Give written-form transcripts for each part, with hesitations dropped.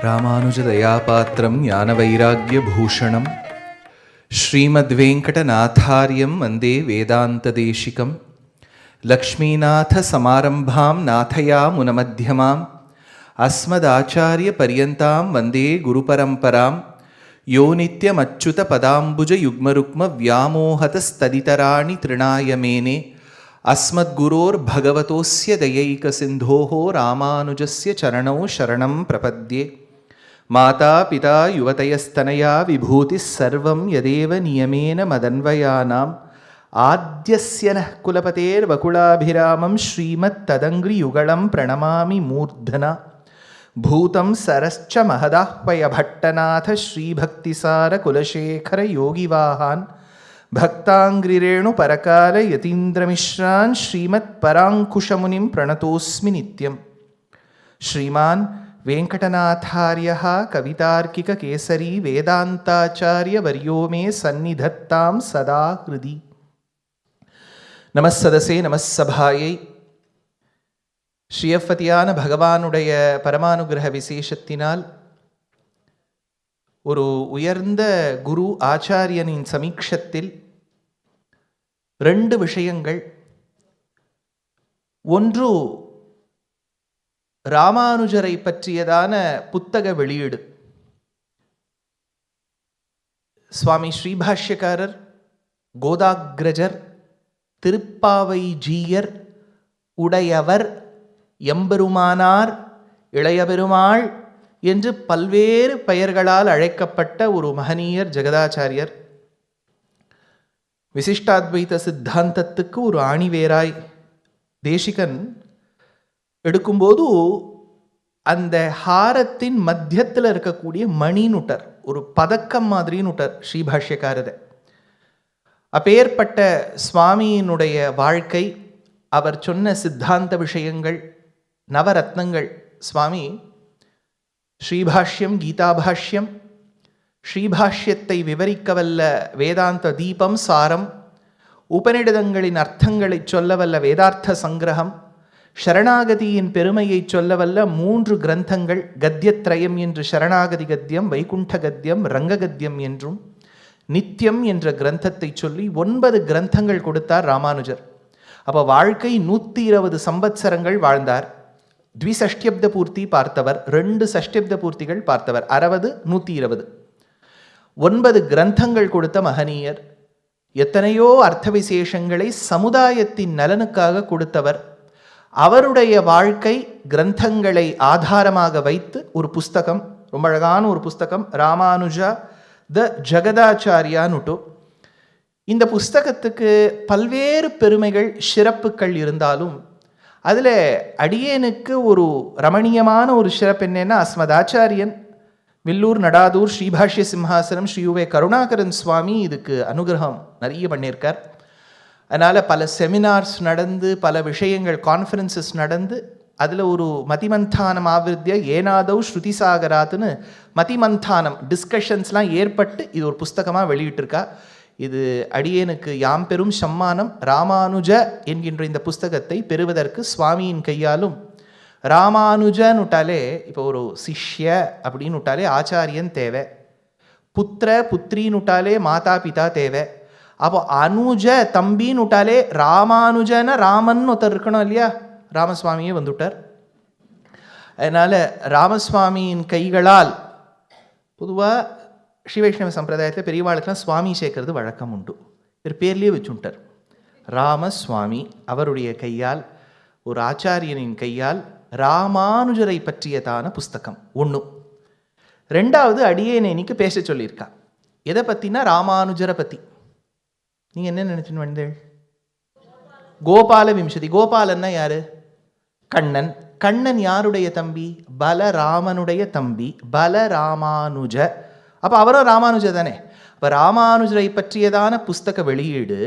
ராமானுஜதயாபாத்திரம் ஞானவைராக்யபூஷணம் ஸ்ரீமத்வேங்கடநாதார்யம் வந்தே வேதாந்ததேசிகம் லக்ஷ்மீநாதசமாரம்பாம் நாதயாமுனமத்யமாம் அஸ்மதாச்சாரியபர்யந்தாம் வந்தே குருபரம்பராம் யோ நித்யமச்சுதபதாம்புஜயுக்மருக்மவ்யாமோஹதஸ்ததிதராணி த்ரிணாய மேனே अस्मद्गुरोर्भगवतोस्य दयैकसिन्धोः रामानुजस्य चरणौ शरणं प्रपद्ये माता पिता युवतयस्तनया विभूतिः सर्वं यदेव नियमेन मदन्वयानाम् आद्यस्य नः कुलपतेर्वकुलाभिरामं श्रीमत्तदङ्घ्रियुगलं प्रणमामि मूर्धना भूतं सरश्च महदाह्वयभट्टनाथ श्रीभक्तिसारकुलशेखरयोगिवाहान् भक्तांग्रिरेणु परकाल यतीन्द्रमिश्रान् श्रीमत्पराङ्कुशमुनिं प्रणतोऽस्मि नित्यम्। श्रीमान् वेङ्कटनाथार्यः कवितार्किककेसरी वेदान्ताचार्यवर्यो मे सन्निधत्तां सदा हृदि। நமஸ்ஸதசே நமஸ்ஸபாயை. ஸ்ரீயப்பதியான பகவானுடைய பரமானுகிரக விசேஷத்தினால் ஒரு உயர்ந்த குரு ஆச்சாரியனின் சமீக்ஷத்தில் ரெண்டு விஷயங்கள். ஒன்று ராமானுஜரை பற்றியதான புத்தக வெளியீடு. சுவாமி ஸ்ரீபாஷ்யக்காரர், கோதாக்ரஜர், திருப்பாவை ஜீயர், உடையவர், எம்பெருமானார், இளையபெருமாள் என்று பல்வேறு பெயர்களால் அழைக்கப்பட்ட ஒரு மகனீயர் ஜெகதாச்சாரியர். விசிஷ்டாத்வைத சித்தாந்தத்துக்கு ஒரு ஆணிவேராய் தேசிகன் எடுக்கும்போது அந்த ஹாரத்தின் மத்தியத்தில் இருக்கக்கூடிய மணினுட்டர், ஒரு பதக்கம் மாதிரி நுட்டர் ஸ்ரீபாஷ்யக்காரர். அப்பேற்பட்ட சுவாமியினுடைய வாழ்க்கை, அவர் சொன்ன சித்தாந்த விஷயங்கள், நவரத்னங்கள். சுவாமி ஸ்ரீபாஷ்யம், கீதாபாஷ்யம், ஸ்ரீபாஷ்யத்தை விவரிக்கவல்ல வேதாந்த தீபம் சாரம், உபநிடதங்களின் அர்த்தங்களை சொல்லவல்ல வேதார்த்த சங்கிரகம், சரணாகதியின் பெருமையை சொல்லவல்ல 3 கிரந்தங்கள், கத்தியத்ரயம் என்று சரணாகதி கத்தியம், வைகுண்ட கத்தியம், ரங்ககத்தியம் என்றும் நித்தியம் என்ற கிரந்தத்தை சொல்லி 9 கிரந்தங்கள் கொடுத்தார் ராமானுஜர். அப்போ வாழ்க்கை 120 சம்பத்சரங்கள் வாழ்ந்தார். த்விசஷ்டியப்த பூர்த்தி பார்த்தவர், 2 சஷ்டியப்த பூர்த்திகள் பார்த்தவர், 60, 120, 9 கிரந்தங்கள் கொடுத்த மகனீயர். எத்தனையோ அர்த்த விசேஷங்களை சமுதாயத்தின் நலனுக்காக கொடுத்தவர். அவருடைய வாழ்க்கை கிரந்தங்களை ஆதாரமாக வைத்து ஒரு புஸ்தகம், ரொம்ப அழகான ஒரு புஸ்தகம், ராமானுஜா த ஜெகதாச்சாரியானுட்டு. இந்த புஸ்தகத்துக்கு பல்வேறு பெருமைகள், சிறப்புகள் இருந்தாலும் அதில் அடியேனுக்கு ஒரு ரமணீயமான ஒரு சிறப்பு என்னன்னா, அஸ்மதாச்சாரியன் வில்லூர் நடாதூர் ஸ்ரீபாஷ்ய சிம்ஹாசனம் ஸ்ரீ யுவே கருணாகரன் சுவாமி இதுக்கு அனுகிரகம் நிறைய பண்ணியிருக்கார். அதனால் பல செமினார்ஸ் நடந்து, பல விஷயங்கள், கான்ஃபரன்சஸ் நடந்து, அதில் ஒரு மதிமந்தானம் ஆவிருத்திய ஏனாதவ் ஸ்ருதிசாகராத்துன்னு மதிமந்தானம் டிஸ்கஷன்ஸ்லாம் ஏற்பட்டு இது ஒரு புஸ்தகமாக வெளியிட்டிருக்கா. இது அடியேனுக்கு யாம் பெரும் சம்மானம். ராமானுஜ என்கின்ற இந்த புஸ்தகத்தை பெறுவதற்கு சுவாமியின் கையாலும், ராமானுஜன்னுட்டாலே இப்போ ஒரு சிஷ்ய அப்படின்னு விட்டாலே ஆச்சாரியன் தேவை, புத்திர புத்திரின்னுட்டாலே மாதா பிதா தேவை. அப்போ அனுஜ தம்பின்னு விட்டாலே ராமானுஜன ராமன் ஒருத்தர் இருக்கணும் இல்லையா? ராமசுவாமியே வந்துவிட்டார். அதனால் ராமசுவாமியின் கைகளால் பொதுவாக ஸ்ரீ வைஷ்ணவ சம்பிரதாயத்தில் பெரியவாளுக்கெல்லாம் சுவாமி சேர்க்கறது வழக்கம் உண்டு. இவர் பேர்லேயே வச்சுட்டார் ராமசுவாமி. அவருடைய கையால், ஒரு ஆச்சாரியனின் கையால் ராமானுஜரை பற்றியதான புஸ்தகம் ஒன்று. 2வது அடியேனை இன்னைக்கு பேச சொல்லியிருக்கா. எதை பற்றினா ராமானுஜரை பற்றி. நீங்கள் என்ன நினச்சின்னு வந்தேள்? கோபால விம்சதி. கோபாலன்னா யாரு? கண்ணன். கண்ணன் யாருடைய தம்பி? பலராமனுடைய தம்பி, பலராமானுஜ. அப்போ அவரும் ராமானுஜ தானே. இப்போ ராமானுஜரை பற்றியதான புஸ்தக வெளியீடு,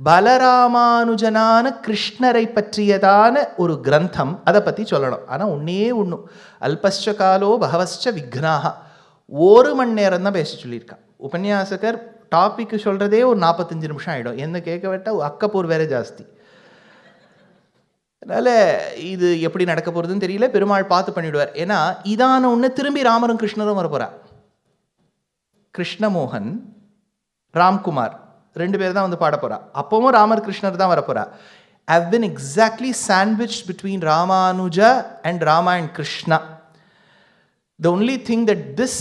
பலராமானுஜனான கிருஷ்ணரை பற்றியதான ஒரு கிரந்தம், அதை பற்றி சொல்லணும். ஆனால் ஒன்று அல்பஸ்ச காலோ பகவஸ்ச விக்னாக, 1 மணி நேரம் தான் பேச சொல்லியிருக்கான் உபன்யாசகர். டாபிக் சொல்கிறதே ஒரு 45 நிமிஷம் ஆகிடும். என்ன கேட்க விட்டால் அக்கப்பூர் வேற ஜாஸ்தி. அதனால் இது எப்படி நடக்க போகிறதுன்னு தெரியல. பெருமாள் பார்த்து பண்ணிவிடுவார். ஏன்னா இதான ஒன்று திரும்பி ராமரும் கிருஷ்ணரும் வரப்போகிறா. கிருஷ்ணமோகன், ராம்குமார் 2 பேர் தான் வந்து பாட போகிறா. அப்பவும் ராமர் கிருஷ்ணர் தான் வரப்போகிறா. have been exactly sandwiched between Ramanuja and Rama and Krishna. The only thing that this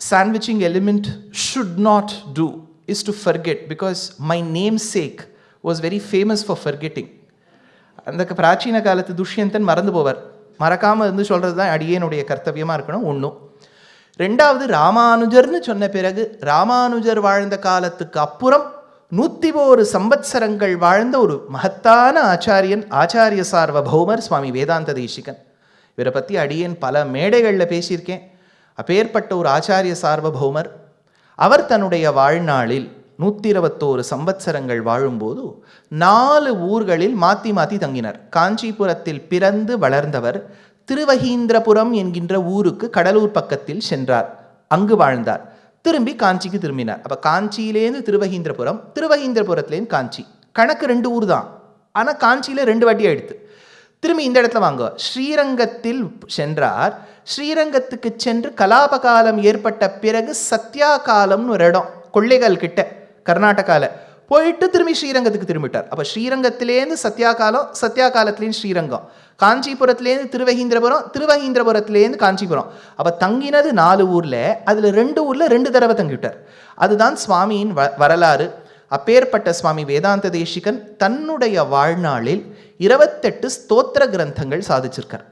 sandwiching element should not do is to forget, because my namesake was very famous for forgetting. அந்த பிராச்சீன காலத்து துஷ்யந்தன் மறந்து போவார். மறக்காமல் இருந்து சொல்கிறது தான் அடியேனுடைய கர்த்தவியமாக இருக்கணும். ஒன்றும். 2வது, ராமானுஜர்னு சொன்ன பிறகு ராமானுஜர் வாழ்ந்த காலத்துக்கு அப்புறம் 101 சம்பத்சரங்கள் வாழ்ந்த ஒரு மகத்தான ஆச்சாரியன், ஆச்சாரிய சார்வபௌமர் சுவாமி வேதாந்த தேசிகன். இவரை பற்றி அடியேன் பல மேடைகளில் பேசியிருக்கேன். அப்பேற்பட்ட ஒரு ஆச்சாரிய சார்வபௌமர். அவர் தன்னுடைய வாழ்நாளில் 121 சம்பத்சரங்கள் வாழும்போது 4 ஊர்களில் மாற்றி மாற்றி தங்கினார். காஞ்சிபுரத்தில் பிறந்து வளர்ந்தவர் திருவஹீந்திரபுரம் என்கின்ற ஊருக்கு கடலூர் பக்கத்தில் சென்றார். அங்கு வாழ்ந்தார். திரும்பி காஞ்சிக்கு திரும்பினார். அப்போ காஞ்சியிலேருந்து திருவஹீந்திரபுரம், திருவஹீந்திரபுரத்துலேருந்து காஞ்சி, கணக்கு 2 ஊர் தான். ஆனால் காஞ்சியில் 2 வாட்டி எடுத்து திரும்பி இந்த இடத்துல வாங்க. ஸ்ரீரங்கத்தில் சென்றார். ஸ்ரீரங்கத்துக்கு சென்று கலாபகாலம் ஏற்பட்ட பிறகு சத்யா காலம்னு ஒரு இடம் கொள்ளைகள் கிட்ட கர்நாடகாவில் போயிட்டு திரும்பி ஸ்ரீரங்கத்துக்கு திரும்பிட்டார். அப்போ ஸ்ரீரங்கத்திலேருந்து சத்யா காலம், சத்யா காலத்துலேருந்து ஸ்ரீரங்கம், காஞ்சிபுரத்துலேருந்து திருவஹீந்திரபுரம், திருவஹீந்திரபுரத்துலேருந்து காஞ்சிபுரம். அப்போ தங்கினது 4 ஊரில். அதில் 2 ஊரில் 2 தடவை தங்கிவிட்டார். அதுதான் சுவாமியின் வரலாறு. அப்பேற்பட்ட சுவாமி வேதாந்த தேசிகன் தன்னுடைய வாழ்நாளில் 28 ஸ்தோத்திர கிரந்தங்கள் சாதிச்சிருக்கார்.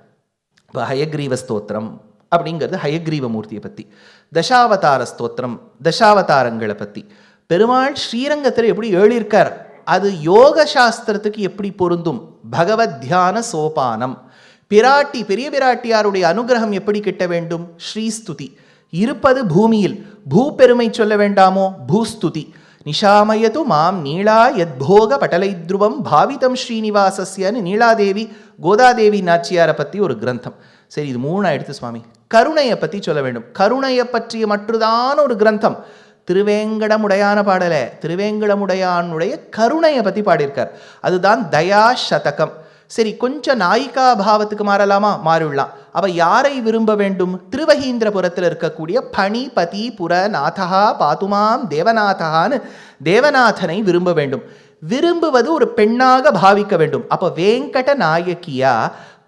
இப்போ ஹயக்ரீவ ஸ்தோத்திரம் அப்படிங்கிறது ஹயக்ரீவ மூர்த்தியை பற்றி, தசாவதார ஸ்தோத்திரம் தசாவதாரங்களை பற்றி, பெருமாள் ஸ்ரீரங்கத்தில் எப்படி எழுதியிருக்கார், அது யோக சாஸ்திரத்துக்கு எப்படி பொருந்தும், பகவத் தியான சோபானம், பிராட்டி பெரிய பிராட்டியாருடைய அனுகிரகம் எப்படி கிட்ட வேண்டும், ஸ்ரீஸ்துதி, இருப்பது பூமியில் பூபெருமை சொல்ல வேண்டாமோ, பூஸ்துதி, நிஷாமயது மாம் நீளா யத்போக பட்டலைத்ருவம் பாவிதம் ஸ்ரீனிவாசஸ்யன்னு நீலாதேவி கோதாதேவி நாச்சியாரை பற்றி ஒரு கிரந்தம். சரி, இது 3 எடுத்து சுவாமி கருணையை பற்றி சொல்ல வேண்டும். கருணையை பற்றிய மட்டும்தான் ஒரு கிரந்தம். திருவேங்கடமுடையான பாடலை, திருவேங்கடமுடையானுடைய கருணையை பற்றி பாடியிருக்கார். அதுதான் தயா சதகம். சரி, கொஞ்சம் நாயிகா பாவத்துக்கு மாறலாமா? மாறிவிடலாம். அவ யாரை விரும்ப வேண்டும்? திருவஹீந்திரபுரத்தில் இருக்கக்கூடிய பணிபதி புரநாதா பாதுமாம் தேவநாதான்னு தேவநாதனை விரும்ப வேண்டும். விரும்புவது ஒரு பெண்ணாக பாவிக்க வேண்டும். அப்போ வேங்கட நாயகியா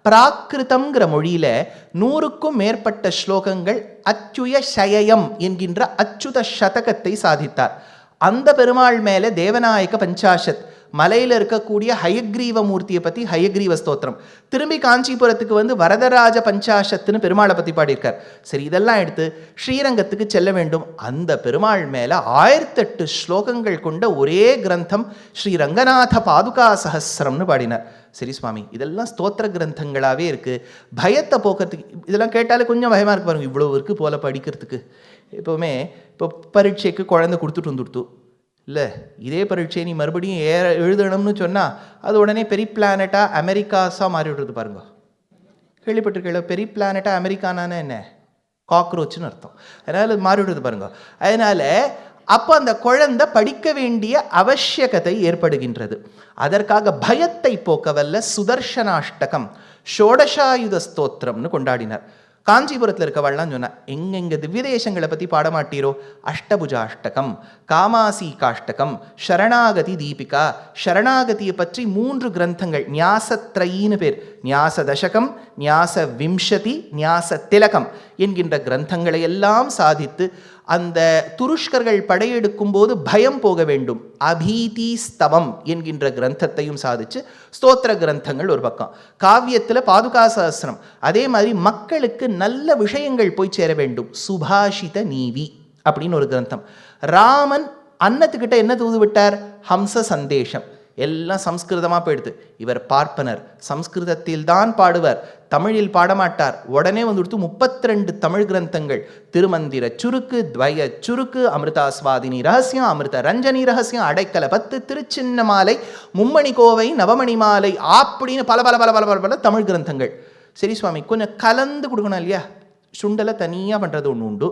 பிராகிருதம்ங்கிற மொழியில 100க்கும் மேற்பட்ட ஸ்லோகங்கள் அச்சுய சயம் என்கின்ற அச்சுத சதகத்தை சாதித்தார். அந்த பெருமாள் மேலே தேவநாயக பஞ்சாஷத், மலையில் இருக்கக்கூடிய ஹயக்ரீவ மூர்த்தியை பற்றி ஹயக்ரீவ ஸ்தோத்திரம், திரும்பி காஞ்சிபுரத்துக்கு வந்து வரதராஜ பஞ்சாஷத்துன்னு பெருமாளை பற்றி பாடியிருக்கார். சரி, இதெல்லாம் எடுத்து ஸ்ரீரங்கத்துக்கு செல்ல வேண்டும். அந்த பெருமாள் மேலே 1008 ஸ்லோகங்கள் கொண்ட ஒரே கிரந்தம் ஸ்ரீ ரங்கநாத பாதுகா சஹஸ்ரம்னு பாடினார். சரி சுவாமி, இதெல்லாம் ஸ்தோத்திர கிரந்தங்களாகவே இருக்குது. பயத்தை போக்கிறதுக்கு இதெல்லாம் கேட்டாலே கொஞ்சம் பயமாக இருக்கு பாருங்க. இவ்வளோ இருக்குது போல படிக்கிறதுக்கு. எப்போவுமே இப்போ பரீட்சைக்கு குழந்தை கொடுத்துட்டு வந்துடுத்து இல்லை, இதே பரீட்சை நீ மறுபடியும் எழுதணும்னு சொன்னால் அது உடனே பெரிய பிளானட்டாக அமெரிக்காஸாக மாறிவிடுறது பாருங்க. கேள்விப்பட்டிருக்கீங்களா? பெரிய பிளானட்டாக அமெரிக்கானான்னு என்ன? காக்ரோச்சுன்னு அர்த்தம். அதனால் மாறிவிடுறது பாருங்க. அதனால் அப்போ அந்த குழந்தை படிக்க வேண்டிய அவசியகத்தை ஏற்படுகின்றது. அதற்காக பயத்தை போக்கவல்ல சுதர்ஷனாஷ்டகம் ஷோடசாயுத ஸ்தோத்திரம்னு கொண்டாடினார். காஞ்சிபுரத்தில் இருக்கவாள்லாம் சொன்னால், எங்கெங்க திவ்ய தேசங்களை பற்றி பாடமாட்டீரோ, அஷ்டபுஜாஷ்டகம், காமாசீகாஷ்டகம், சரணாகதி தீபிகா, சரணாகதியை பற்றி 3 கிரந்தங்கள், ஞாசத்ரயின்னு பேர், ஞாச தசகம், ஞாச விம்சதி, ஞாச திலகம் என்கின்ற கிரந்தங்களை எல்லாம் சாதித்து அந்த துருஷ்கர்கள் படையெடுக்கும் போது பயம் போக வேண்டும், அபீதி ஸ்தவம் என்கின்ற கிரந்தத்தையும் சாதிச்சு ஸ்தோத்திர கிரந்தங்கள் ஒரு பக்கம். காவியத்தில் பாதுகா சஹஸ்ரம், அதே மாதிரி மக்களுக்கு நல்ல விஷயங்கள் போய் சேர வேண்டும், சுபாஷித நீவி அப்படின்னு ஒரு கிரந்தம். ராமன் அன்னத்துக்கிட்ட என்ன தூது விட்டார்? ஹம்ச சந்தேஷம். எல்லாம் சம்ஸ்கிருதமாக போயிடுது. இவர் பார்ப்பனர், சம்ஸ்கிருதத்தில் தான் பாடுவர், தமிழில் பாடமாட்டார். உடனே வந்துடுத்து 32 தமிழ் கிரந்தங்கள், திருமந்திர சுருக்கு, துவய சுருக்கு, அமிர்தாஸ்வாதினி ரகசியம், அமிர்த ரஞ்சனி ரகசியம், அடைக்கல 10, திருச்சின்ன மாலை, மும்மணி கோவை, நவமணி மாலை அப்படின்னு பல பல பல பல பல பல தமிழ் கிரந்தங்கள். சரி சுவாமி, கொஞ்சம் கலந்து கொடுக்கணும் இல்லையா? சுண்டலை தனியாக பண்ணுறது ஒன்று உண்டு,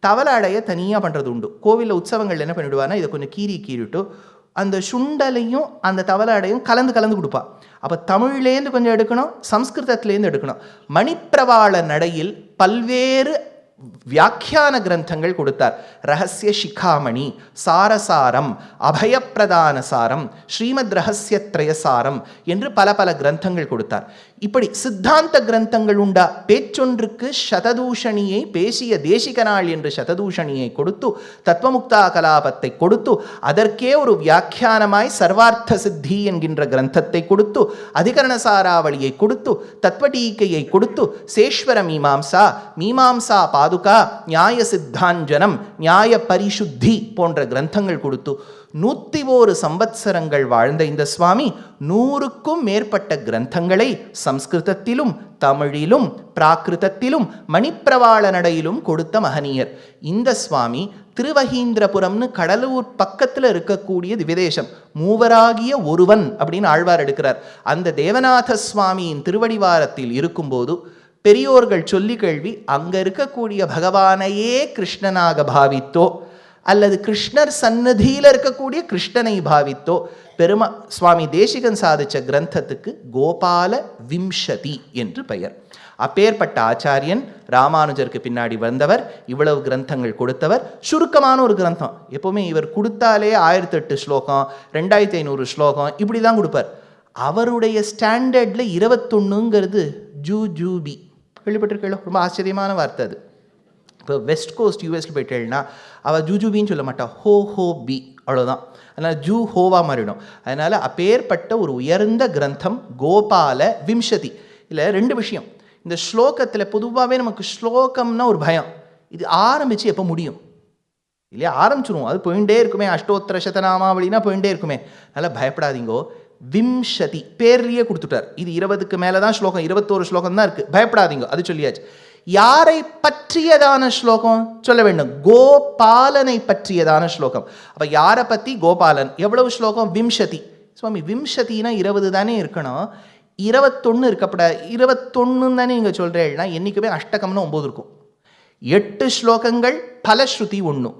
தவளை அடைய தனியாக பண்ணுறது உண்டு. கோவிலில் உற்சவங்கள் என்ன பண்ணிவிடுவானா, இதை கொஞ்சம் கீறிட்டு அந்த சுண்டலையும் அந்த தவளாடையும் கலந்து கலந்து கொடுப்பா. அப்போ தமிழ்லேருந்து கொஞ்சம் எடுக்கணும், சம்ஸ்கிருதத்திலேருந்து எடுக்கணும். மணிப்பிரவாள நடையில் பல்வேறு வியாக்கியான கிரந்தங்கள் கொடுத்தார். ரகசிய சிகாமணி, சாரசாரம், அபயப்பிரதான சாரம், ஸ்ரீமத் ரகசியத்ரயசாரம் என்று பல பல கிரந்தங்கள் கொடுத்தார். இப்படி சித்தாந்த கிரந்தங்கள் உண்டா? பேச்சொன்றுக்கு சததூஷணியை பேசிய தேசிகனாள் என்று சததூஷணியை கொடுத்து, தத்துவமுக்தா கலாபத்தை கொடுத்து, அதற்கே ஒரு வியாக்கியானமாய் சர்வார்த்த சித்தி என்கின்ற கிரந்தத்தை கொடுத்து, அதிகரண சாராவளியை கொடுத்து, தத்வடீக்கையை கொடுத்து, சேஸ்வர மீமாம்சா, மீமாம்சா பாதுகா, நியாய சித்தாஞ்சனம், நியாய பரிசுத்தி போன்ற கிரந்தங்கள் கொடுத்து 101 சம்பத்சரங்கள் வாழ்ந்த இந்த சுவாமி 100க்கும் மேற்பட்ட கிரந்தங்களை சம்ஸ்கிருதத்திலும் தமிழிலும் பிராகிருதத்திலும் மணிப்பிரவாள நடையிலும் கொடுத்த மகனீயர். இந்த சுவாமி திருவகீந்திரபுரம்னு கடலூர் பக்கத்தில் இருக்கக்கூடிய திவ்யதேசம், மூவராகிய ஒருவன் அப்படின்னு ஆழ்வார் எடுக்கிறார். அந்த தேவநாத சுவாமியின் திருவடிவாரத்தில் இருக்கும்போது பெரியோர்கள் சொல்லி கேள்வி, அங்க இருக்கக்கூடிய பகவானையே கிருஷ்ணனாக பாவித்தோ அல்லது கிருஷ்ணர் சன்னதியில் இருக்கக்கூடிய கிருஷ்ணனை பாவித்தோ சுவாமி தேசிகன் சாதிச்ச கிரந்தத்துக்கு கோபால விம்சதி என்று பெயர். அப்பேற்பட்ட ஆச்சாரியன் ராமானுஜருக்கு பின்னாடி வந்தவர், இவ்வளவு கிரந்தங்கள் கொடுத்தவர். சுருக்கமான ஒரு கிரந்தம், எப்பவுமே இவர் கொடுத்தாலே 1008 ஸ்லோகம் 2500 ஸ்லோகம் இப்படி தான் கொடுப்பார். அவருடைய ஸ்டாண்டர்டில் 21ங்கிறது ஜூஜூபி, கேள்விப்பட்டிருக்கீங்களோ? ரொம்ப ஆச்சரியமான வார்த்தை அது. இப்போ வெஸ்ட் கோஸ்ட் யூஎஸில் போயிட்டேன்னா அவள் ஜூஜூபின்னு சொல்ல மாட்டாள், ஹோ ஹோ பி, அவ்வளோதான். அதனால் ஜூ ஹோவா மாறிடும். அதனால் அப்பேற்பட்ட ஒரு உயர்ந்த கிரந்தம் கோபால விம்சதி. இல்லை 2 விஷயம். இந்த ஸ்லோகத்தில் பொதுவாகவே நமக்கு ஸ்லோகம்னா ஒரு பயம், இது ஆரம்பித்து எப்போ முடியும் இல்லையா? ஆரம்பிச்சிருவோம், அது போயிட்டே இருக்குமே, அஷ்டோத்திர சதநாமாவளினா போயிட்டே இருக்குமே. அதனால் பயப்படாதீங்கோ. விம்சதி பேர்லேயே கொடுத்துட்டார். இது 20க்கு மேலே தான் ஸ்லோகம், 21 ஸ்லோகம் தான் இருக்குது. பயப்படாதீங்க, அது சொல்லியாச்சு. யாரை பற்றியதான ஸ்லோகம் சொல்ல வேண்டும்? கோபாலனை பற்றியதான ஸ்லோகம். அப்போ யாரை பற்றி? கோபாலன். எவ்வளவு ஸ்லோகம்? விம்சதி. சுவாமி விம்சதினா 20 தானே இருக்கணும், 21 இருக்கப்படாது. 21 தானே நீங்கள் சொல்கிறேன்னா, என்றைக்குமே அஷ்டகம்னா 9 இருக்கும். 8 ஸ்லோகங்கள் பலஸ்ருதி 1,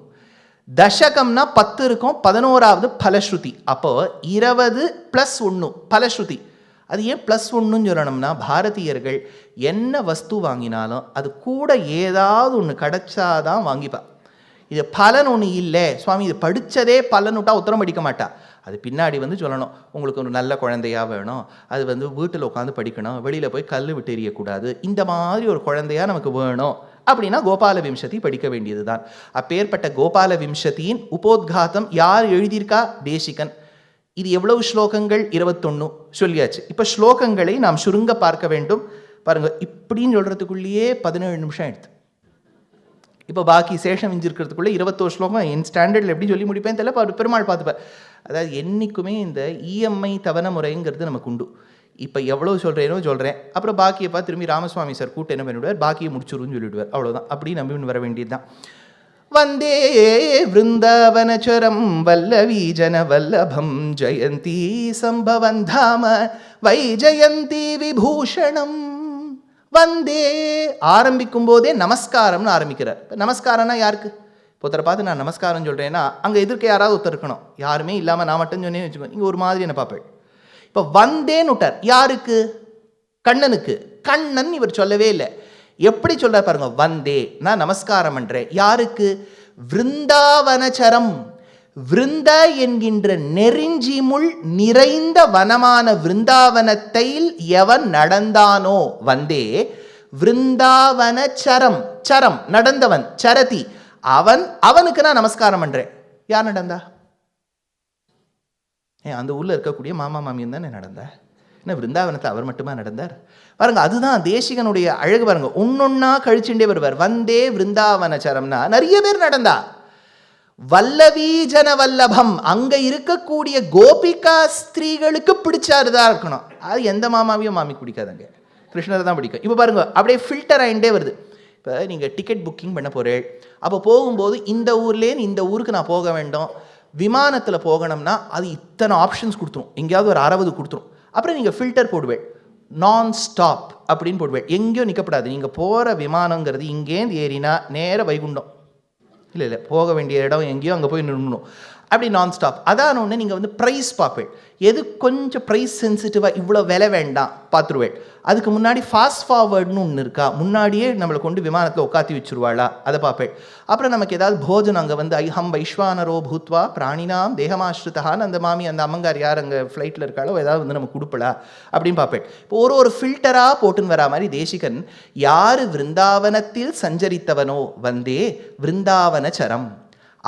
தசகம்னா 10 இருக்கும், 11வது பலஸ்ருதி. அப்போ 20 + 1 பலஸ்ருதி. அது ஏன் +1ன்னு சொல்லணும்னா, பாரதியர்கள் என்ன வஸ்து வாங்கினாலும் அது கூட ஏதாவது ஒன்று கிடைச்சாதான் வாங்கிப்பா. இது பலன் ஒன்று இல்லை சுவாமி, இது படித்ததே பலன் விட்டா உத்தரம் படிக்க மாட்டா. அது பின்னாடி சொல்லணும், உங்களுக்கு ஒரு நல்ல குழந்தையாக வேணும், அது வீட்டில் உட்காந்து படிக்கணும், வெளியில் போய் கல் விட்டு எறியக்கூடாது, இந்த மாதிரி ஒரு குழந்தையாக நமக்கு வேணும் அப்படின்னா கோபால விம்சதி படிக்க வேண்டியது தான். அப்பேற்பட்ட கோபால விம்சதியின் உபோத்காதம் யார் எழுதியிருக்கா? தேசிகன். இது எவ்வளவு ஸ்லோகங்கள்? 21 சொல்லியாச்சு. இப்போ ஸ்லோகங்களை நாம் சுருங்க பார்க்க வேண்டும். பாருங்க, இப்படின்னு சொல்கிறதுக்குள்ளேயே 17 நிமிஷம் எடுத்து, இப்போ பாக்கி சேஷம் இஞ்சிருக்கிறதுக்குள்ளே 21 ஸ்லோகம் என் ஸ்டாண்டர்டில் எப்படி சொல்லி முடிப்பேன் தெரியல. பெருமாள் பார்த்துப்பார். அதாவது என்றைக்குமே இந்த இஎம்ஐ தவணை முறைங்கிறது நமக்கு உண்டு. இப்போ எவ்வளோ சொல்கிறேனோ சொல்கிறேன், அப்புறம் பாக்கியப்பா திரும்பி ராமசுவாமி சார் கூட்டு என்ன பண்ணிவிடுவார், பாக்கியை முடிச்சுருன்னு சொல்லிவிடுவார். அவ்வளோதான், அப்படி நம்பி வர வேண்டியது தான். வந்தே விருந்தாவனச்சரம் வல்லவி ஜன வல்லபம் ஜெயந்தி சம்பவன் தாம வை ஜெயந்தி விபூஷணம். வந்தே ஆரம்பிக்கும் போதே நமஸ்காரம்னு ஆரம்பிக்கிறார். நமஸ்காரம்னா யாருக்கு? ஒருத்தரை பார்த்து நான் நமஸ்காரம் சொல்கிறேன்னா அங்கே எதிர்க்க யாராவது ஒருத்தர் இருக்கணும். யாருமே இல்லாமல் நான் மட்டும் சொன்னேன்னு வச்சுக்கோங்க, இங்கே ஒரு மாதிரி என்ன பார்ப்பேன். இப்போ வந்தேன்னு விட்டார். யாருக்கு? கண்ணனுக்கு. கண்ணன் இவர் சொல்லவே இல்லை. எப்படி சொல்ற பாருங்க, வந்தே நான் நமஸ்காரம் பண்றேன். யாருக்கு? விருந்தாவனச்சரம். விருந்த என்கின்ற நெருஞ்சி முள் நிறைந்த வனமான விருந்தாவனத்தில் எவன் நடந்தானோ, வந்தே விருந்தாவனச்சரம். சரம் நடந்தவன், சரதி அவனுக்கு நான் நமஸ்காரம் பண்றேன். யார் நடந்தா? அந்த ஊர்ல இருக்கக்கூடிய மாமா மாமியும் தானே நடந்தா. என்ன விருந்தாவனத்தை அவர் மட்டுமா நடந்தார்? பாருங்க, அதுதான் தேசிகனுடைய அழகு. பாருங்க, ஒன்னொன்னா கழிச்சுட்டே வருவார். வந்தே விருந்தாவனச்சரம்னா நிறைய பேர் நடந்தா. வல்லவி ஜன வல்லபம், அங்க இருக்கக்கூடிய கோபிகா ஸ்திரீகளுக்கு பிடிச்சாருதான் இருக்கணும். அது எந்த மாமாவையும் மாமிக்கு பிடிக்காதுங்க, கிருஷ்ணரை தான் பிடிக்கும். இப்போ பாருங்க, அப்படியே ஃபில்டர் ஆகிட்டே வருது. இப்போ நீங்கள் டிக்கெட் புக்கிங் பண்ண போகிறேன், அப்போ போகும்போது இந்த ஊர்லேருந்து இந்த ஊருக்கு நான் போக வேண்டும், விமானத்தில் போகணும்னா அது இத்தனை ஆப்ஷன்ஸ் கொடுத்துரும், எங்கேயாவது ஒரு 60 கொடுத்துரும். அப்புறம் நீங்கள் ஃபில்டர் போடுவேன், நான் ஸ்டாப் அப்படின்னு போடுவேன். எங்கேயும் நிற்கப்படாது. நீங்கள் போகிற விமானங்கிறது இங்கேருந்து ஏறினா நேர வைகுண்டம் இல்லை, போக வேண்டிய இடம் எங்கேயோ அங்கே போய் நின்றுணும். அப்படி நான் ஸ்டாப். அதான் ஒன்று நீங்கள் வந்து ப்ரைஸ் பார்ப்பேன், எது கொஞ்சம் ப்ரைஸ் சென்சிட்டிவாக இவ்வளோ விலை வேண்டாம் பார்த்துருவேன். அதுக்கு முன்னாடி ஃபாஸ்ட் ஃபார்வர்டுன்னு ஒன்று இருக்கா, முன்னாடியே நம்மளை கொண்டு விமானத்தில் உட்காத்தி வச்சுருவாளா, அதை பார்ப்பேன். அப்புறம் நமக்கு ஏதாவது போஜனம் அங்கே வந்து ஐஹம் வைஸ்வானரோ பூத்வா பிராணினாம் தேகமாஸ்ருதான்னு அந்த மாமி அந்த அம்மங்கார் யார் அங்கே ஃப்ளைட்டில் இருக்காளோ ஏதாவது வந்து நம்ம கொடுப்பலா அப்படின்னு பார்ப்பேன். இப்போ ஒரு ஃபில்டராக போட்டுன்னு வரா மாதிரி தேசிகன் யார் விருந்தாவனத்தில் சஞ்சரித்தவனோ வந்தே விருந்தாவனச்சரம்,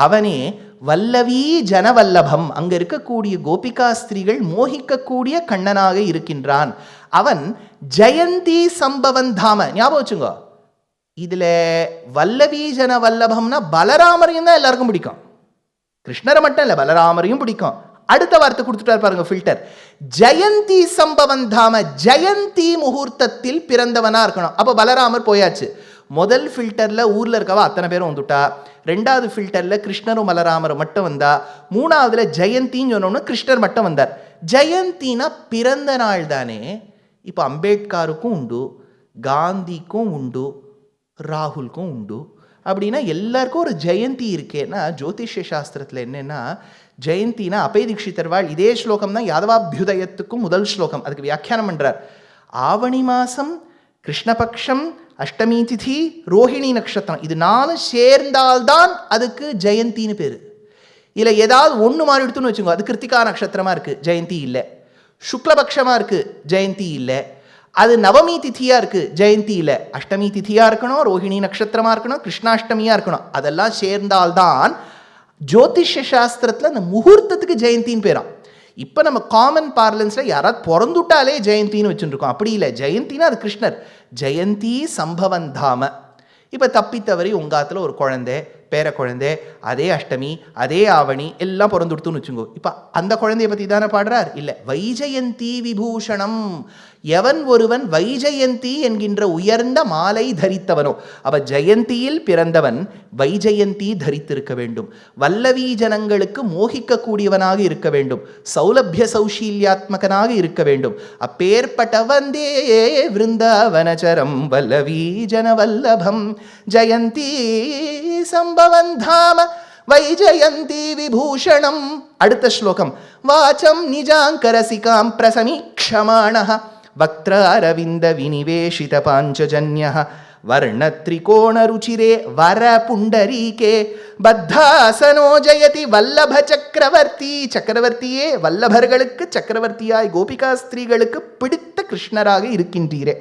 அவனே வல்லவி ஜனவல்லபம், அங்க இருக்கக்கூடிய கோபிகா ஸ்திரீகள் மோகிக்கக்கூடிய கண்ணனாக இருக்கின்றான். அவன் ஜெயந்தி சம்பவன் தாம. ஞாபகம் வச்சுங்க, இதுல வல்லவி ஜன வல்லபம்னா பலராமரையும் தான் எல்லாருக்கும் பிடிக்கும், கிருஷ்ணரை மட்டும் இல்ல பலராமரையும் பிடிக்கும். அடுத்த வார்த்தை கொடுத்துட்டார் பாருங்க ஃபில்டர், ஜெயந்தி சம்பவன் தாம, ஜெயந்தி முகூர்த்தத்தில் பிறந்தவனா இருக்கணும். அப்ப பலராமர் போயாச்சு. முதல் ஃபில்டர்ல ஊர்ல இருக்கவா அத்தனை பேரும் வந்துட்டா, ரெண்டாவது ஃபில்டர்ல கிருஷ்ணரும் பலராமரும் மட்டும் வந்தா, மூணாவதுல ஜெயந்தின்னு சொன்னோம்னா கிருஷ்ணர் மட்டும் வந்தார். ஜெயந்தினா பிறந்த நாள் தானே. இப்போ அம்பேத்கருக்கும் உண்டு, காந்திக்கும் உண்டு, ராகுலுக்கும் உண்டு. அப்படின்னா எல்லாருக்கும் ஒரு ஜெயந்தி இருக்கேன்னா ஜோதிஷ சாஸ்திரத்தில் என்னன்னா ஜெயந்தினா அபய தீட்சிதர்வாள் இதே ஸ்லோகம் தான் யாதவாபியுதயத்துக்கும் முதல் ஸ்லோகம், அதுக்கு வியாக்கியானம் பண்றார். ஆவணி மாசம் கிருஷ்ணபக்ஷம் அஷ்டமி திதி ரோஹிணி நட்சத்திரம் இது 4 சேர்ந்தால்தான் அதுக்கு ஜெயந்தின்னு பேரு. இல்லை ஏதாவது ஒன்று மாறி எடுத்துன்னு வச்சுக்கோ, அது கிருத்திகா நட்சத்திரமா இருக்கு ஜெயந்தி இல்லை, சுக்லபக்ஷமா இருக்கு ஜெயந்தி இல்லை, அது நவமி திதியா இருக்கு ஜெயந்தி இல்லை, அஷ்டமி திதியா இருக்கணும், ரோஹிணி நட்சத்திரமா இருக்கணும், கிருஷ்ணாஷ்டமியா இருக்கணும், அதெல்லாம் சேர்ந்தால்தான் ஜோதிஷ சாஸ்திரத்தில் அந்த முகூர்த்தத்துக்கு ஜெயந்தின்னு பேராம். இப்போ நம்ம காமன் பார்லன்ஸில் யாராவது பிறந்துட்டாலே ஜெயந்தின்னு வச்சுருக்கோம், அப்படி இல்லை. ஜெயந்தினா அது கிருஷ்ணர், ஜெயந்தி சம்பவன் தாம. இப்போ தப்பித்தவரை உங்காத்தில் ஒரு குழந்தை பேர குழந்தை, அதே அஷ்டமி அதே ஆவணி எல்லாம் பிறந்துடுத்துன்னு வச்சுங்கோ. இப்போ அந்த குழந்தைய பற்றி தானே பாடுறார்? இல்லை, வைஜெயந்தி விபூஷணம், எவன் ஒருவன் வைஜெயந்தி என்கின்ற உயர்ந்த மாலை தரித்தவனோ, அவ ஜெயந்தியில் பிறந்தவன் வைஜெயந்தி தரித்திருக்க வேண்டும், வல்லவி ஜனங்களுக்கு மோகிக்கக்கூடியவனாக இருக்க வேண்டும், சௌலபிய சௌஷீல்யாத்மகனாக இருக்க வேண்டும். அப்பேற்பட்ட வந்தே விருந்தாவனச்சரம் வல்லவி ஜனவல்லபம் ஜெயந்தி சம்பவன் தாம வைஜயந்தி விபூஷணம். அடுத்த ஸ்லோகம், வாச்சம் நிஜாங்கரசிகாம் பிரசமீக்ஷமாணஹ வக்த்ராரவிந்த விநிவேஷித பாஞ்சஜன்யஹ வர்ணத்ரிகோணருச்சிரே வர புண்டரீகே பத்தாசனோ ஜயதி வல்லப சக்கரவர்த்தி. சக்கரவர்த்தியே, வல்லபர்களுக்கு சக்கரவர்த்தியாய் கோபிகா ஸ்திரீகளுக்கு பிடித்த கிருஷ்ணராக இருக்கின்றீரே.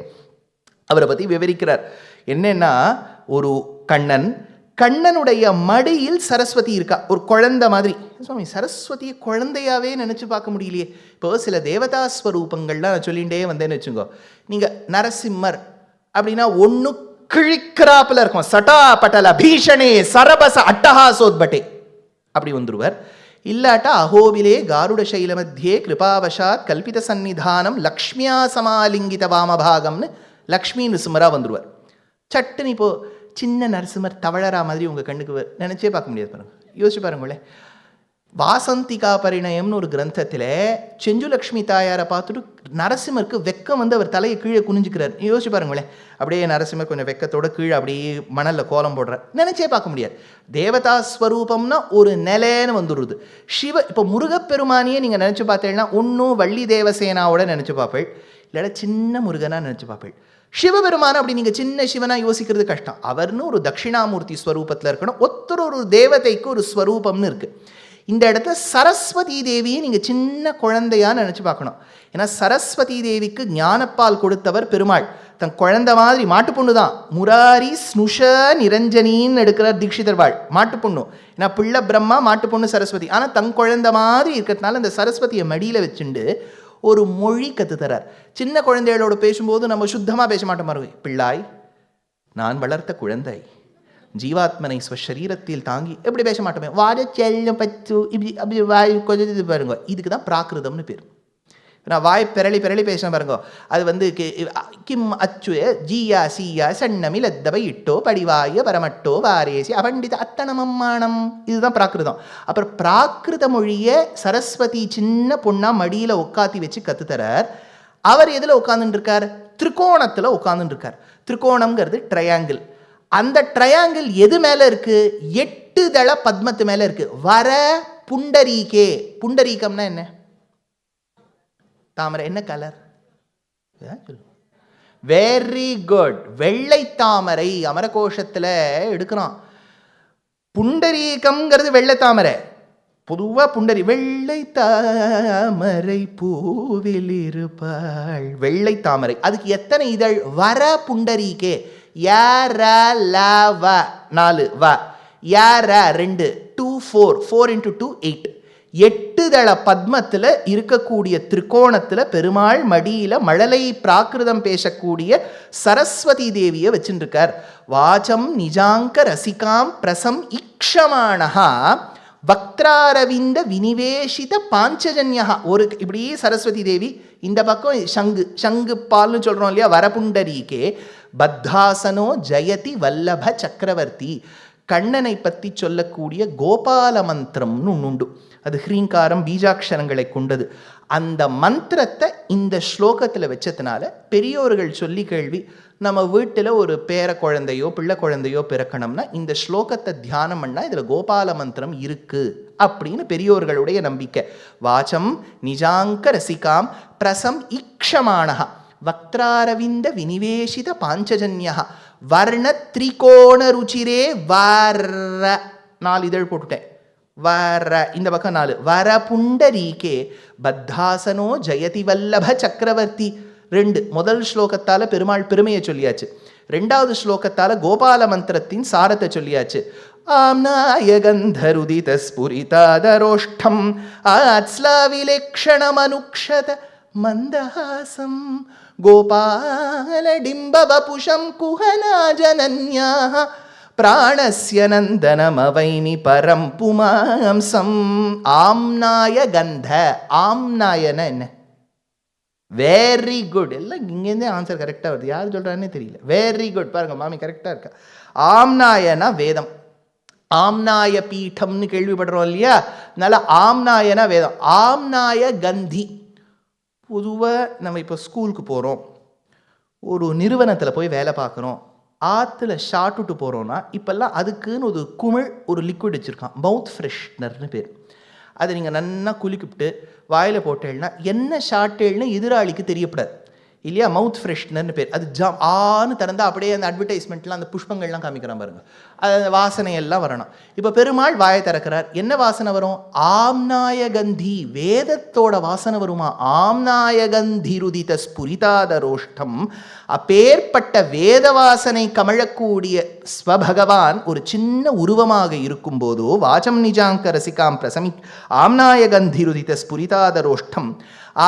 அவரை பற்றி விவரிக்கிறார். என்னன்னா, ஒரு கண்ணன், கண்ணனுடைய மடியில் சரஸ்வதி இருக்கா, ஒரு குழந்தை மாதிரி. சுவாமி சரஸ்வதியை குழந்தையாவே நினைச்சு பார்க்க முடியலையே. இப்போ சில தேவதா ஸ்வரூபங்கள்லாம் நான் சொல்லிகிட்டே வந்தேன்னு வச்சுக்கோ. நீங்க நரசிம்மர் அப்படின்னா ஒன்று கிழிக்கிறாப்புல இருக்கும், சட்டா பட்டல பீஷணே சரபச அட்டஹாசோத்பட்டே அப்படி வந்துருவர். இல்லாட்டா அஹோபிலே காருட சைல மத்தியே கிருபாவசாத் கல்பித சந்நிதானம் லக்ஷ்மியா சமாலிங்கித வாமபாகம்னு லக்ஷ்மி நிருசிம்மரா வந்துருவார். சட்டுன்னு இப்போ சின்ன நரசிம்மர் தவழறா மாதிரி உங்கள் கண்ணுக்கு நினச்சே பார்க்க முடியாது. பாருங்க, யோசிச்சு பாருங்களேன். வாசந்திகா பரிணயம்னு ஒரு கிரந்தத்தில் செஞ்சுலக்ஷ்மி தாயாரை பார்த்துட்டு நரசிம்மருக்கு வெக்கம் வந்து அவர் தலையை கீழே குனிஞ்சுக்கிறார். யோசிச்சு பாருங்களேன், அப்படியே நரசிம்மர் கொஞ்சம் வெக்கத்தோட கீழே அப்படியே மணலில் கோலம் போடுறார். நினச்சே பார்க்க முடியாது. தேவதா ஸ்வரூபம்னா ஒரு நிலைன்னு வந்துடுது. சிவ இப்போ முருகப்பெருமானியே நீங்கள் நினச்சி பார்த்தீங்கன்னா ஒன்றும் வள்ளி தேவசேனாவோட நினச்சி பார்ப்பேள், இல்லாட சின்ன முருகனாக நினச்சி பார்ப்பேள். சிவபெருமான அப்படி நீங்கள் சின்ன சிவனாக யோசிக்கிறது கஷ்டம். அவர்னு ஒரு தட்சிணாமூர்த்தி ஸ்வரூபத்தில் இருக்கணும். ஒரு தேவதைக்கு ஒரு ஸ்வரூபம்னு இருக்குது. இந்த இடத்துல சரஸ்வதி தேவியை நீங்கள் சின்ன குழந்தையான்னு நினச்சி பார்க்கணும். ஏன்னா சரஸ்வதி தேவிக்கு ஞானப்பால் கொடுத்தவர் பெருமாள். தன் குழந்தை மாதிரி, மாட்டு பொண்ணு தான், முராரி ஸ்னுஷ நிரஞ்சனின்னு எடுக்கிறார் தீட்சிதர்வாள், மாட்டு பொண்ணு. ஏன்னா பிள்ளை பிரம்மா, மாட்டு பொண்ணு சரஸ்வதி. ஆனால் தன் குழந்தை மாதிரி இருக்கிறதுனால இந்த சரஸ்வதியை மடியில் வச்சுண்டு ஒரு மொழி கற்றுத்தரார். சின்ன குழந்தைகளோட பேசும்போது நம்ம சுத்தமாக பேச மாட்டோம். பாருங்க, பிள்ளாய் நான் வளர்த்த குழந்தை ஜீவாத்மனை ஸ்வசரீரத்தில் தாங்கி எப்படி பேச மாட்டோமே, வாட செல்லம் பச்சு இப்படி அப்படி வாய் கொஞ்சம் இது பாருங்க. இதுக்கு தான் பிராகிருதம்னு பேர். நான் வாய் பெரளி பேச பாருங்க, அது வந்து கிம் அச்சு ஜீயா சீயா சன்னமி லத்தவை இட்டோ படிவாய பரமட்டோ வாரேசி அவண்டித அத்தனமம்மானம், இதுதான் பிராகிருதம். அப்புறம் பிராகிருத மொழியை சரஸ்வதி சின்ன பொண்ணா மடியில் உட்காத்தி வச்சு கற்றுத்தரார். அவர் எதில் உட்காந்துட்டு இருக்கார்? திரிகோணத்தில் உட்காந்துட்டு இருக்கார். திரிகோணம்ங்கிறது ட்ரையாங்கிள். அந்த ட்ரையாங்கிள் எது மேலே இருக்கு? 8 தள பத்மத்து மேலே இருக்கு. வர புண்டரீகே. புண்டரீகம்னா என்ன? தாமரை. என்ன கலர்? வெரி குட், வெள்ளை தாமரை. அமரகோஷத்துல எடுக்கிறான். புண்டரீகம்ங்கிறது வெள்ளை தாமரை. பொதுவாக புண்டரி வெள்ளை தாமரை பூவில் இருப்பாள். வெள்ளை தாமரை. அதுக்கு எத்தனை இதழ்? வர புண்டரீகே. யார ல வ 4 வ, யார 2 2 4 4 into 2 8. 8 தள பத்மத்தில் இருக்கக்கூடிய திரிகோணத்தில் பெருமாள் மடியில் மழலை பிராகிருதம் பேசக்கூடிய சரஸ்வதி தேவியை வச்சுருக்கார். வாச்சம் நிஜாங்க ரசிகாம் பிரசம் இக்ஷமானஹா வக்திராரவிந்த வினிவேஷித பாஞ்சஜன்யா. ஒரு இப்படி சரஸ்வதி தேவி, இந்த பக்கம் சங்கு, சங்கு பால்னு சொல்கிறோம் இல்லையா, வரபுண்டரீகே. பத்தாசனோ ஜெயதி வல்லப சக்கரவர்த்தி. கண்ணனை பற்றி சொல்லக்கூடிய கோபால மந்திரம்னு ஒன்று உண்டு. அது ஹ்ரீங்காரம் பீஜாட்சரங்களை கொண்டது. அந்த மந்திரத்தை இந்த ஸ்லோகத்தில் வச்சதுனால பெரியோர்கள் சொல்லி கேள்வி, நம்ம வீட்டில் ஒரு பேர குழந்தையோ பிள்ளை குழந்தையோ பிறக்கணும்னா இந்த ஸ்லோகத்தை தியானம் பண்ணால் இதில் கோபால மந்திரம் இருக்குது அப்படின்னு பெரியோர்களுடைய நம்பிக்கை. வாச்சம் நிஜாங்க ரசிகாம் பிரசம் இக்ஷமானஹா வக்திராரவிந்த வினிவேஷித பாஞ்சஜன்யா வர்ண திரிகோண ருச்சிரே வர 4 இதழ் போட்டுட்டேன். வர இந்த பக்கம் 4 வர புண்டரீகே பத்தாசனோ ஜெயதி வல்லப சக்கரவர்த்தி. 2 முதல் ஸ்லோகத்தால் பெருமாள் பெருமையை சொல்லியாச்சு. 2வது ஸ்லோகத்தால் கோபால மந்திரத்தின் சாரத்தை சொல்லியாச்சு. ஆம்நாயகந்தருதித ஸ்புரிதாதரோஷ்டம் ஆத்ஸ்லாவிலேக்ஷணமனுக்ஷத மந்தஹாசம் கோபாலடிம்பவபுஷம் குஹனாஜனன்யாஹ பிராணஸ்ய நந்தனமவைனி பரம் புமாம்சம். ஆம்நாய கந்த. ஆம்நாயன என்ன? Very good. எல்லாம் இங்கேருந்தே ஆன்சர் கரெக்டாக வருது. யார் சொல்கிறான்னே தெரியல. Very good. பாருங்க மாமி கரெக்டாக இருக்கா. ஆம்நாயனா வேதம். ஆம்நாய பீட்டம்னு கேள்விப்படுறோம் இல்லையா, அதனால ஆம்நாயனா வேதம். ஆம்நாய கந்தி. பொதுவாக நம்ம இப்போ ஸ்கூலுக்கு போகிறோம், ஒரு நிறுவனத்தில் போய் வேலை பார்க்குறோம், ஆற்றுல ஷார்ட் விட்டு போகிறோன்னா இப்போல்லாம் அதுக்குன்னு ஒரு குமிழ் ஒரு லிக்விட் வச்சுருக்கான், மவுத் ஃப்ரெஷ்னர்னு பேர். அதை நீங்கள் நன்னா குளிக்கிட்டு வாயில் போட்டேன்னா என்ன ஷார்ட்டேல்னு எதிராளிக்கு தெரியப்படாது இல்லையா. மவுத் ஃப்ரெஷ்னர்னு பேர். அது ஆன்னு திறந்தால் அப்படியே அந்த அட்வர்டைஸ்மெண்ட்லாம் அந்த புஷ்பங்கள்லாம் காமிக்கிறான் பாருங்க, அது வாசனையெல்லாம் வரணும். இப்போ பெருமாள் வாயை திறக்கிறார், என்ன வாசனை வரும்? ஆம்நாயகந்தி. வேதத்தோட வாசனை வருமா? ஆம்நாயகந்தி ருதித ஸ்புரிதாதரோஷ்டம். அப்பேற்பட்ட வேத வாசனை கமழக்கூடிய ஸ்வபகவான் ஒரு சின்ன உருவமாக இருக்கும்போதோ வாச்சம் நிஜாங்க ரசிகாம் பிரசமி ஆம்நாயகந்தி ருதித ஸ்புரிதாதரோஷ்டம்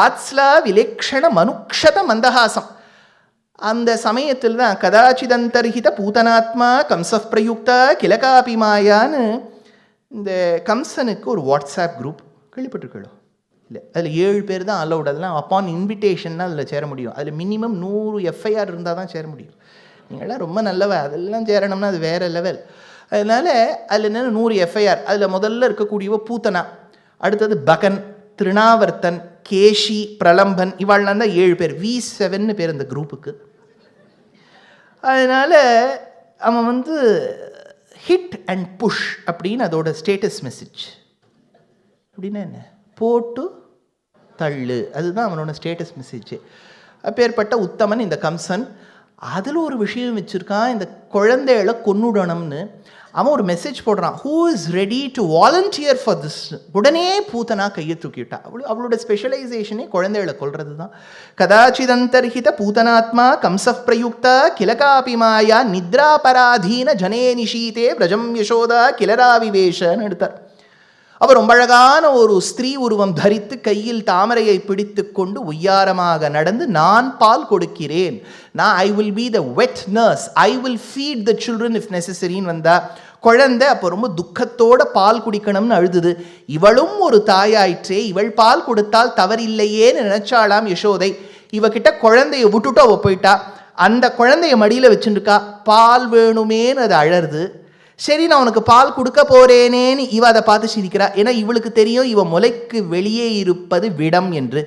ஆத்ஸ்லா விலேக்ஷண மனுக்ஷத மந்தஹாசம். அந்த சமயத்தில் தான் கதாச்சிதந்தர்ஹித பூதனாத்மா கம்சப் பிரயுக்தா கிலகாபி மாயான்னு இந்த கம்சனுக்கு ஒரு வாட்ஸ்அப் குரூப் கேள்விப்பட்டிருக்கோம் இல்லை, அதில் 7 பேர் தான் அலௌட். அதெல்லாம் அப்பான் இன்விடேஷன் தான் அதில் சேர முடியும். அதில் மினிமம் 100 எஃப்ஐஆர் இருந்தால் தான் சேர முடியும். நீங்களாம் ரொம்ப நல்லவ, அதெல்லாம் சேரணும்னா அது வேறு லெவல். அதனால் அதில் என்னென்ன 100 எஃப்ஐஆர். அதில் முதல்ல இருக்கக்கூடியவ பூத்தனா, அடுத்தது பகன், திருணாவர்த்தன், கேஷி, பிரலம்பன், இவாள்லாம் தான் 7 பேர். V7 பேர் இந்த குரூப்புக்கு. அதனால் அவன் ஹிட் அண்ட் புஷ் அப்படின்னு அதோட ஸ்டேட்டஸ் மெசேஜ். அப்படின்னா என்ன? போட்டு தள்ளு, அதுதான் அவனோட ஸ்டேட்டஸ் மெசேஜ். அப்பேற்பட்ட உத்தமன் இந்த கம்சன். அதில் ஒரு விஷயம் வச்சுருக்கான், இந்த குழந்தைகளை கொன்னுடணும்னு. அவன் ஒரு மெசேஜ் போடுறான், who is ready to volunteer for this. உடனே பூத்தனா கையை தூக்கிவிட்டா. அவளோட ஸ்பெஷலைசேஷனே குழந்தைகளை கொள்வது தான். கதாச்சிதந்தர்ஹித பூதனாத்மா கம்சப் பிரயுக்தா கிலகாபி மாயா நித்ராபராதீன ஜனே நிஷீதே பிரஜம் யசோதா கிலராவிவேஷன்னு எடுத்தார். அவர் ரொம்ப அழகான ஒரு ஸ்திரீ உருவம் தரித்து கையில் தாமரையை பிடித்து கொண்டு உய்யாரமாக நடந்து, நான் பால் கொடுக்கிறேன், நான் I will be the wet nurse, I will feed the children if நெசசரின்னு வந்தா. குழந்தை அப்போ ரொம்ப துக்கத்தோட பால் குடிக்கணும்னு அழுதுது. இவளும் ஒரு தாயாயிற்றே, இவள் பால் கொடுத்தால் தவறில்லையேன்னு நினைச்சாளாம் யசோதை. இவகிட்ட குழந்தைய விட்டுட்டு அவ போயிட்டா. அந்த குழந்தைய மடியில் வச்சுருக்கா, பால் வேணுமேன்னு அது அழறுது. சரி, நான் உனக்கு பால் கொடுக்க போறேனேன்னு இவ அதை பார்த்து சிரிக்கிறா. ஏன்னா இவளுக்கு தெரியும் இவ முலைக்கு வெளியே இருப்பது விடம் என்று.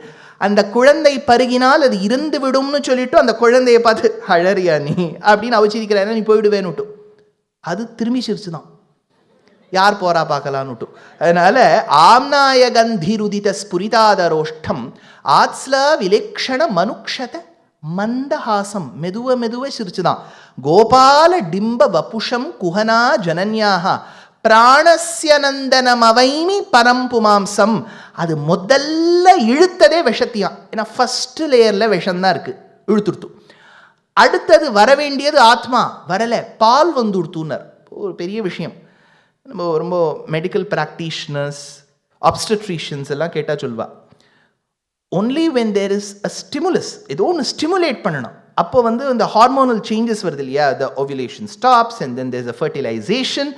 அந்த குழந்தை பருகினால் அது இருந்து விடும்னு சொல்லிட்டு அந்த குழந்தைய பார்த்து அழறியா நீ அப்படின்னு அவ சிரிக்கிறா, நீ போயிடுவேன்னு. அது திரும்பி சிரிச்சுதான். யார் போறா பார்க்கலான்னுட்டு. அதனால ஆம்நாய கந்திருதித ஸ்புரிதாதரோஷ்டம் ஆத்ஸ்ல விலக்ஷண மனுக்ஷத மந்தஹாசம், மெதுவ சிரிச்சுதான். கோபால டிம்ப வபுஷம் குஹனா ஜனன்யாக பிராணஸ்ய நந்தனம் அவைமி பரம்புமாம்சம். அது முதல்ல இழுத்ததே விஷத்தியான். ஏன்னா ஃபர்ஸ்ட் லேயர்ல விஷம்தான் இருக்கு, இழுத்துடுத்து. அடுத்தது வர வேண்டியது ஆத்மா, வரல, பால் வந்துடுத்துனர். ஒரு பெரிய விஷயம். நம்ம ரொம்ப மெடிக்கல் ப்ராக்டிஷனர்ஸ், ஆப்ஸ்டட்ரிஷியன்ஸ் எல்லாம் கேட்டால் சொல்வா, only when there is a stimulus, ஏதோ ஒன்று ஸ்டிமுலேட் பண்ணணும். அப்போ இந்த ஹார்மோனல் சேஞ்சஸ் வருது இல்லையா, the ovulation stops and then there is a fertilization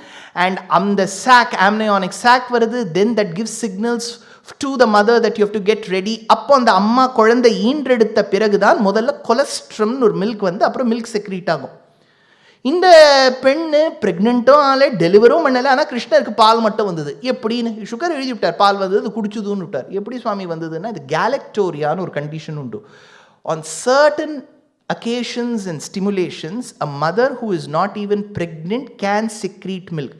and அந்த சாக், ஆம்னியானிக் சாக் வருது, then that gives signals to the mother that you have to get ready. அப்போ அந்த அம்மா குழந்தை ஈன்றெடுத்த பிறகுதான் முதல்ல கொலஸ்ட்ரம்னு ஒரு மில்க் அப்புறம் மில்க் செக்ரீட் ஆகும். இந்த பெண்ணு பிரெக்னென்ட்டும் ஆளே, டெலிவரும் பண்ணலை, ஆனால் கிருஷ்ணருக்கு பால் மட்டும் வந்தது. எப்படின்னு சுகர் எழுதி விட்டார், பால் வந்தது குடிச்சுதுன்னு விட்டார். எப்படி சுவாமி வந்ததுன்னா, இது கேலக்டோரியான்னு ஒரு கண்டிஷன் உண்டு. On certain occasions and stimulations, a mother who is not even pregnant can secrete milk.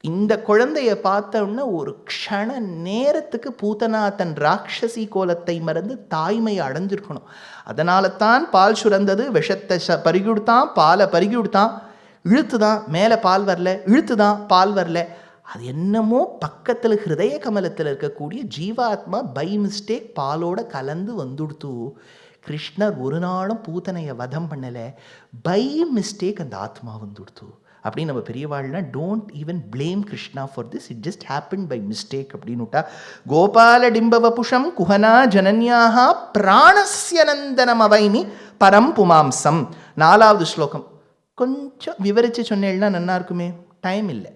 இந்த குழந்தைய பார்த்தோன்னா ஒரு க்ஷண நேரத்துக்கு பூத்தனா தன் ராட்சசி கோலத்தை மறந்து தாய்மையை அடைஞ்சிருக்கணும். அதனால தான் பால் சுரந்தது, விஷத்தை பருகிவிடுத்தான், பாலை பருகிவிடுத்தான், இழுத்துதான், மேலே பால் வரல, இழுத்துதான், பால் வரல. அது என்னமோ பக்கத்தில் ஹிருதய கமலத்தில் இருக்கக்கூடிய ஜீவாத்மா பை மிஸ்டேக் பாலோட கலந்து வந்துடுத்து. கிருஷ்ணர் ஒரு நாளும் பூத்தனையை வதம் பண்ணலை, பை மிஸ்டேக் அந்த ஆத்மா வந்துடுத்து. அப்படின்னு நம்ம பெரியவாள்னா don't even blame Krishna for this, it just happen by mistake அப்படின்னுட்டா. கோபால டிம்பவபுஷம் குஹனா ஜனன்யாக பிராணஸ்ய நந்தனம் அவைமி பரம் புமாம்சம். 4வது ஸ்லோகம் கொஞ்சம் விவரித்து சொன்னேன்னா நல்லா இருக்குமே, டைம் இல்லை.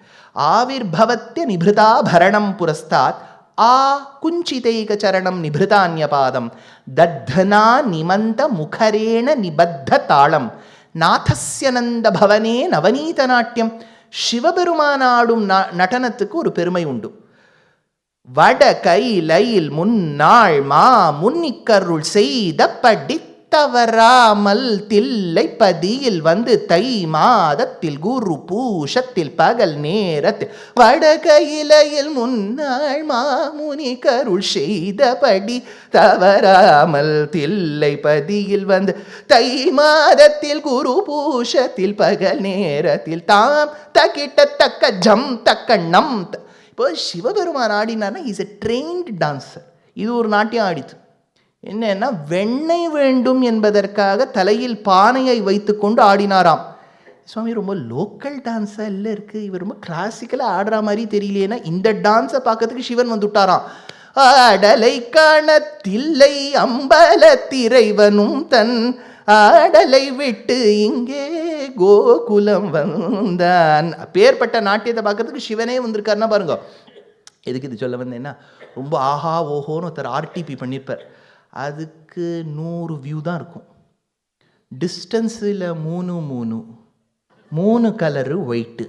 ஆவிர்பவத்திய நிபிருதா பரணம் புரஸ்தாத் ஆ குஞ்சிதைக சரணம் நிபிருதான்யபாதம் தத்தனா நிமந்த முகரேண நிபத்த தாளம் நாதஸ்ய நந்த பவனே நவநீத நாட்டியம். சிவபெருமானாடும் நடனத்துக்கு ஒரு பெருமை உண்டு. வட கைலையில் முன்னாள் மா முன்னிக்கருள் செய்த படித்தவராமல் தில்லை பதியில் தை மாதத்தில் குரு பூஷத்தில் பகல் நேரத்தில் வடகையிலையில் முன்னாள் மாமுனி கருள் செய்தபடி தவறாமல் தில்லை பதியில் தை மாதத்தில் குரு பூஷத்தில் பகல் நேரத்தில் தாம் தக்கிட்ட தக்க ஜம் தக்க நம். இப்போ சிவபெருமான் ஆடினார்னா இஸ் எ ட்ரெயின்டு டான்சர். இது ஒரு நாட்டியம் ஆடித்து. என்னன்னா வெண்ணெய் வேண்டும் என்பதற்காக தலையில் பானையை வைத்து கொண்டு ஆடினாராம். சுவாமி ரொம்ப லோக்கல் டான்ஸாக இல்லை இருக்குது, இவர் ரொம்ப கிளாசிக்கலாக ஆடுற மாதிரி தெரியலையேன்னா இந்த டான்ஸை பார்க்கறதுக்கு சிவன் வந்துட்டாராம். ஆடலை காணத்தில்லை அம்பல திரைவனும் தன் ஆடலை விட்டு இங்கே கோகுலம் வந்தான். பேர்பட்ட நாட்டியத்தை பார்க்கறதுக்கு சிவனே வந்திருக்காருன்னா பாருங்க. எதுக்கு இது சொல்ல வந்தேன்னா, ரொம்ப ஆஹா ஓஹோன்னு ஒருத்தர் ஆர்டிபி பண்ணியிருப்பார். அதுக்கு 100 வியூ தான் இருக்கும். டிஸ்டன்ஸில் 3 கலரு ஒயிட்டு.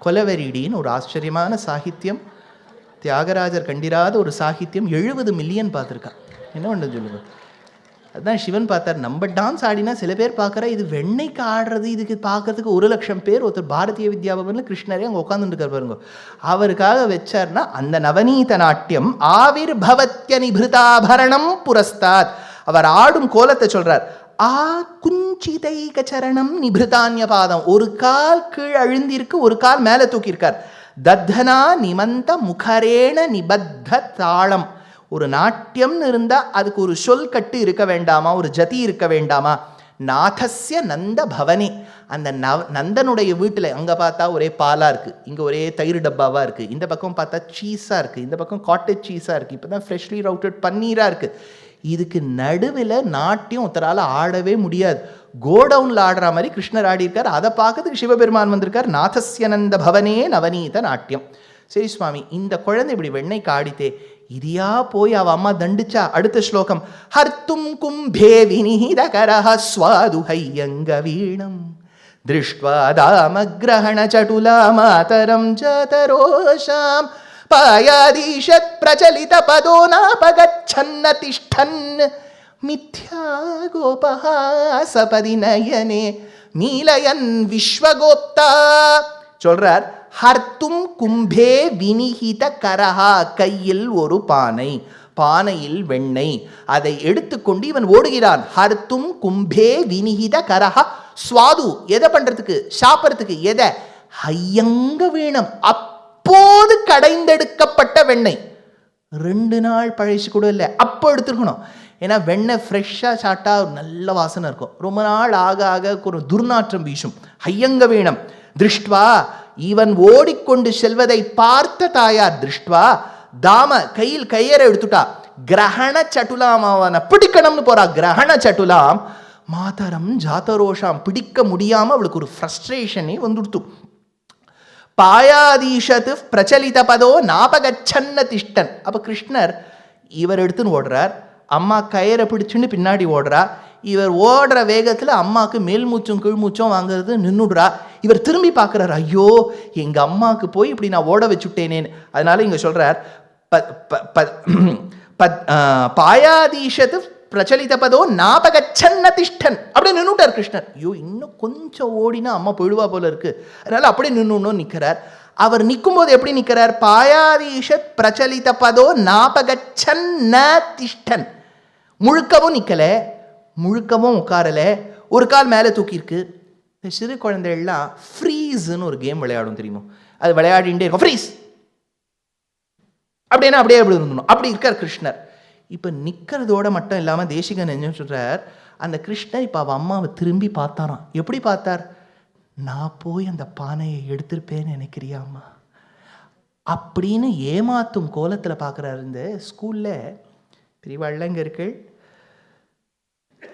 கொலவெரிடின்னு ஒரு ஆச்சரியமான சாகித்யம், தியாகராஜர் கண்டிராத ஒரு சாகித்யம். 70 மில்லியன் பார்த்துருக்கான். என்ன பண்ணுறது சொல்லுங்க. அதுதான் சிவன் பார்த்தார். நம்ம டான்ஸ் ஆடினா சில பேர் பார்க்குறா, இது வெண்ணைக்கு ஆடுறது, இதுக்கு பார்க்கறதுக்கு 1,00,000 பேர். ஒருத்தர் பாரதிய வித்யாபவனில் கிருஷ்ணரே அங்கே உட்காந்துருக்கார் பாருங்க. அவருக்காக வச்சார்னா அந்த நவநீத நாட்டியம் ஆவிர் பவத்ய நிபிருதாபரணம் புரஸ்தாத். அவர் ஆடும் கோலத்தை சொல்றார். ஆ குஞ்சிதைக சரணம் நிபிருதான்ய பாதம். ஒரு கால் கீழ் அழுந்திருக்கு, ஒரு கால் மேலே தூக்கியிருக்கார். தத்தனா நிமந்த முகரேண நிபத்த தாளம். ஒரு நாட்டியம்னு இருந்தால் அதுக்கு ஒரு சொல் கட்டு இருக்க வேண்டாமா, ஒரு ஜதி இருக்க வேண்டாமா? நாதஸ்ய நந்த பவனே, அந்த நந்தனுடைய வீட்டில் அங்கே பார்த்தா ஒரே பாலாக இருக்குது, இங்கே ஒரே தயிர் டப்பாவாக இருக்குது, இந்த பக்கம் பார்த்தா சீஸாக இருக்குது, இந்த பக்கம் காட்டேஜ் சீஸாக இருக்குது, இப்போ தான் ஃப்ரெஷ்லி ரவுட்டட் பன்னீராக இருக்குது. இதுக்கு நடுவில் நாட்டியம் ஒருத்தரால் ஆடவே முடியாது. கோடவுனில் ஆடுற மாதிரி கிருஷ்ணர் ஆடியிருக்கார். அதை பார்க்கறதுக்கு சிவபெருமான் வந்திருக்கார். நாதஸ்ய நந்த பவனே நவநீத நாட்டியம். சரி சுவாமி, இந்த குழந்தை இப்படி வெண்ணைக்கு ஆடித்தே, இதியா போய் அவ அம்மா தண்டிச்சா? அடுத்த ஸ்லோகம். ஹர்த்தும் கும்பே வினிதகரஹ ஸ்வாது ஹையங்க வீணம் திருஷ்ட்வா தாமக்ரஹண சடுலா மாதரம் ஜதரோஷாம் பாயாதீஷத் பிரச்சலித பதோனாபகச்சன்ன திஷ்டன் மித்யா கோபஹாசபதி நயனே மீலயன் விஸ்வகோப்தா. சொல்றார், ஹர்த்தும் கும்பே வினிஹித கரஹா, கையில் ஒரு பானை, பானையில் வெண்ணெய், அதை எடுத்துக்கொண்டு இவன் ஓடுகிறான். ஹர்த்தும் கும்பே வினிஹித கரஹா ஸ்வாது, எதை பண்றதுக்கு, சாப்பிட்றதுக்கு, எதை, ஹையங்க வேணும், அப்போது கடைந்தெடுக்கப்பட்ட வெண்ணெய். 2 நாள் பழசு கூட இல்லை, அப்போ எடுத்துருக்கணும். ஏன்னா வெண்ணெய் ஃப்ரெஷ்ஷாக சாப்பிட்டா நல்ல வாசனை இருக்கும். ரொம்ப நாள் ஆக ஆக ஒரு துர்நாற்றம் வீசும். ஹையங்க வேணும். திருஷ்டுவா, இவன் ஓடிக்கொண்டு செல்வதை பார்த்த தாயார், திருஷ்டுவா தாம, கையில் கையறை எடுத்துட்டா. கிரகண சட்டுலாம், அவனை பிடிக்கணும்னு போறா. கிரகண சட்டுலாம் மாதரம் ஜாத்தரோஷாம், பிடிக்க முடியாம அவளுக்கு ஒரு ஃப்ரஸ்ட்ரேஷனே வந்துடுத்து. பாயாதீஷத்து பிரச்சலித பதோ நாபகச்சன்ன திஷ்டன். அப்ப கிருஷ்ணர் இவர் எடுத்துன்னு ஓடுறார், அம்மா கயிறை பிடிச்சுன்னு பின்னாடி ஓடுறா. இவர் ஓடுற வேகத்தில் அம்மாவுக்கு மேல் மூச்சும் கீழ் மூச்சும் வாங்குறது நின்றுடுறா. இவர் திரும்பி பார்க்குறாரு, ஐயோ எங்க அம்மாவுக்கு போய் இப்படி நான் ஓட வச்சுட்டேனேன்னு. அதனால இங்க சொல்றார், பாயாதீஷத்து பிரச்சலித பதோ நாபகச்சன்ன திஷ்டன், அப்படியே நின்றுட்டார் கிருஷ்ணர். ஐயோ இன்னும் கொஞ்சம் ஓடினா அம்மா போயிடுவா போல இருக்கு, அதனால அப்படியே நின்றுணும் நிற்கிறார். அவர் நிற்கும் போது எப்படி நிற்கிறார், பாயாதீஷத் பிரச்சலித பதோ நாபகச்சன்ன திஷ்டன். முழுக்கவும் நிற்கல, முழுக்கவும் உட்காரல, ஒரு கால் மேலே தூக்கியிருக்கு. இந்த சிறு குழந்தைகள்லாம் ஃப்ரீஸ்ன்னு ஒரு கேம் விளையாடும் தெரியுமோ, அது விளையாடிட்டே இருக்கும். ஃப்ரீஸ் அப்படின்னா அப்படியே அப்படி இருந்தணும், அப்படி இருக்கார் கிருஷ்ணர். இப்போ நிற்கிறதோட மட்டும் இல்லாமல் தேசிகன் என்ன சொல்றார், அந்த கிருஷ்ணர் இப்போ அவள் அம்மாவை திரும்பி பார்த்தாராம். எப்படி பார்த்தார், நான் போய் அந்த பானையை எடுத்திருப்பேன்னு நினைக்கிறியாம்மா அப்படின்னு ஏமாத்தும் கோலத்தில் பார்க்குறாரு. இந்த ஸ்கூலில் பெரியவாழ்ல இங்கே இருக்கு,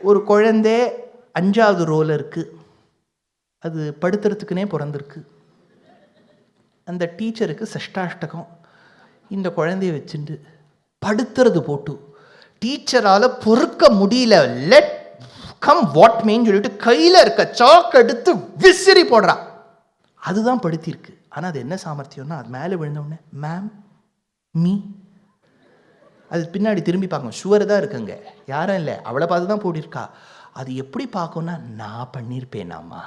ஒரு குழந்தை 5வது ரோல இருக்கு, அது படுத்துறதுக்குனே பிறந்திருக்கு. அந்த டீச்சருக்கு சஷ்டாஷ்டகம். இந்த குழந்தைய வச்சுட்டு படுத்துறது போட்டு டீச்சரால் பொறுக்க முடியல, லெட் கம் வாட் மேன்னு சொல்லிட்டு கையில் இருக்க சாக் எடுத்து விசிறி போடுறா. அதுதான் படுத்திருக்கு. ஆனால் அது என்ன சாமர்த்தியம்னா, அது மேலே விழுந்தோடனே மேம் மீ, அது பின்னாடி திரும்பி பார்க்கும், ஷுவர் தான் இருக்குங்க, யாரும் இல்லை, அவளை பார்த்து தான் போட்டிருக்கா. அது எப்படி பார்க்கும்னா, நான் பண்ணியிருப்பேனாம்மா,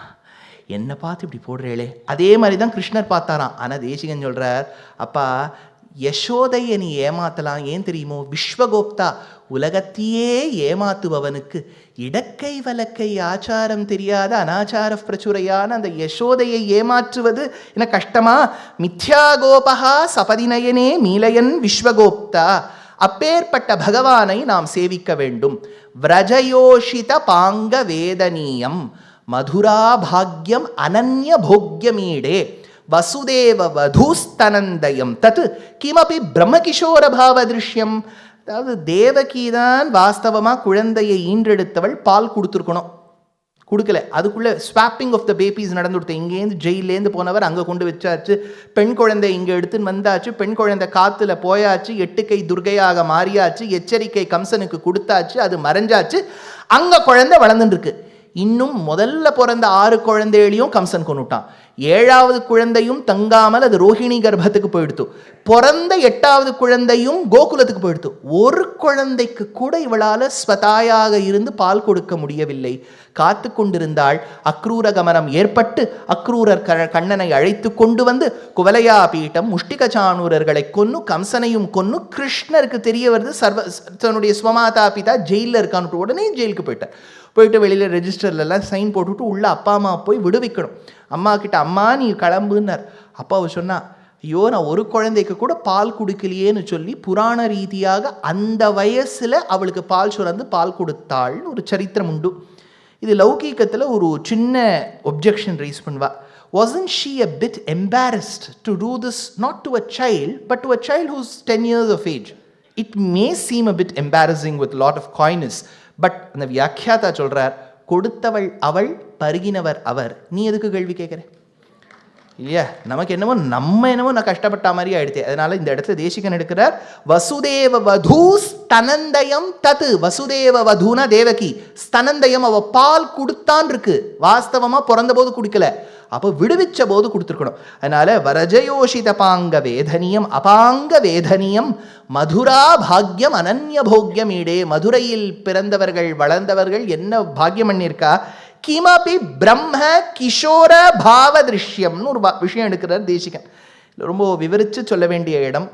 என்னை பார்த்து இப்படி போடுறேளே. அதே மாதிரி தான் கிருஷ்ணர் பார்த்தாராம். ஆனால் தேசிகன் சொல்கிறார், அப்பா யசோதையை நீ ஏமாத்தலாம், ஏன் தெரியுமோ, விஸ்வகோப்தா உலகத்தையே ஏமாத்துபவனுக்கு இடக்கை வலக்கை ஆச்சாரம் தெரியாத அனாச்சார பிரச்சுரையான அந்த யசோதையை ஏமாற்றுவது என்ன கஷ்டமா? மித்யா கோபகா சபதிநயனே மீலயன் விஸ்வகோப்தா. அப்பேற்பட்ட பகவானை நாம் சேவிக்க வேண்டும். விரஜயோஷித பாங்க வேதனீயம் மதுரா பாக்யம் அனன்ய போக்யமீடே வசுதேவ வதூஸ்தனந்தயம் தத் கிமபி பிரம்மகிஷோர பாவ திருஷ்யம். அதாவது தேவகி தான் வாஸ்தவமாக குழந்தையை ஈன்றெடுத்தவள், பால் கொடுத்துருக்கணும், கொடுக்கல. அதுக்குள்ளே ஸ்வாப்பிங் ஆஃப் த பேபிஸ் நடந்து கொடுத்த. இங்கேருந்து ஜெயிலேருந்து போனவர் அங்கே கொண்டு வச்சாச்சு, பெண் குழந்தை இங்கே எடுத்துன்னு வந்தாச்சு, பெண் குழந்தை காற்றுல போயாச்சு, 8 கை துர்கையாக மாறியாச்சு, எச்சரிக்கை கம்சனுக்கு கொடுத்தாச்சு, அது மறைஞ்சாச்சு, அங்கே குழந்தை வளர்ந்துட்டு இருக்கு. இன்னும் முதல்ல பிறந்த 6 குழந்தைகளையும் கம்சன் கொண்டுட்டான். 7வது குழந்தையும் தங்காமல் அது ரோஹிணி கர்ப்பத்துக்கு போயிடுத்து. பிறந்த 8வது குழந்தையும் கோகுலத்துக்கு போயிடுத்து. ஒரு குழந்தைக்கு கூட இவளால் ஸ்வதாயாக இருந்து பால் கொடுக்க முடியவில்லை. காத்து கொண்டிருந்தாள். அக்ரூர கமனம் ஏற்பட்டு அக்ரூரர் கண்ணனை அழைத்து கொண்டு வந்து குவலையா பீட்டம் முஷ்டிக சாணூரர்களை கொன்னு கம்சனையும் கொன்னு கிருஷ்ணருக்கு தெரிய வருது தன்னுடைய ஸ்வமாதா பிதா ஜெயிலில் இருக்கான்னு. உடனே ஜெயிலுக்கு போயிட்டார். போயிட்டு வெளியில் ரெஜிஸ்டர்லாம் சைன் போட்டுவிட்டு உள்ள அப்பா அம்மா போய் விடுவிக்கணும். அம்மா கிட்ட அம்மா நீ கிளம்புன்னார். அப்பாவை சொன்னா, ஐயோ நான் ஒரு குழந்தைக்கு கூட பால் கொடுக்கலையேன்னு சொல்லி புராண ரீதியாக அந்த வயசில் அவளுக்கு பால் சுரந்து பால் கொடுத்தாள்னு ஒரு சரித்திரம் உண்டு. இது லௌகீகத்தில் ஒரு சின்ன ஒப்ஜெக்ஷன் ரைஸ் பண்ணுவா. Wasn't she a bit embarrassed to do this not to a child but to a child who's 10 years of age? It may seem a bit embarrassing with a lot of coyness. But அந்த வியாக்கியாதா சொல்றார், கொடுத்தவள் அவள், பருகினவர் அவர். நீ எதுக்கு கேள்வி கேட்குற இல்லையா? நமக்கு என்னமோ நான் கஷ்டப்பட்ட மாதிரி ஆயிடுச்சு. அதனால இந்த இடத்துல தேசிகன் எடுக்கிறார், வசுதேவ வதூ ஸ்தனந்தயம் தத்து. வசுதேவ வதூனா தேவகி, ஸ்தனந்தயம் அவ பால் கொடுத்தான் இருக்கு, வாஸ்தவமா பிறந்த போது குடிக்கல, அப்போ விடுவிச்ச போது கொடுத்துருக்கணும். அதனால வரஜயோஷித பாங்க வேதனியம் அபாங்க வேதனியம் மதுரா பாக்யம் அனன்ய போக்யம் ஈடே. மதுரையில் பிறந்தவர்கள் வளர்ந்தவர்கள் என்ன பாக்யம் பண்ணியிருக்கா, கிமபி பிரம்ம கிஷோர பாவ திருஷ்யம்னு ஒரு விஷயம் எடுக்கிறார் தேசிகன். ரொம்ப விவரித்து சொல்ல வேண்டிய இடம்.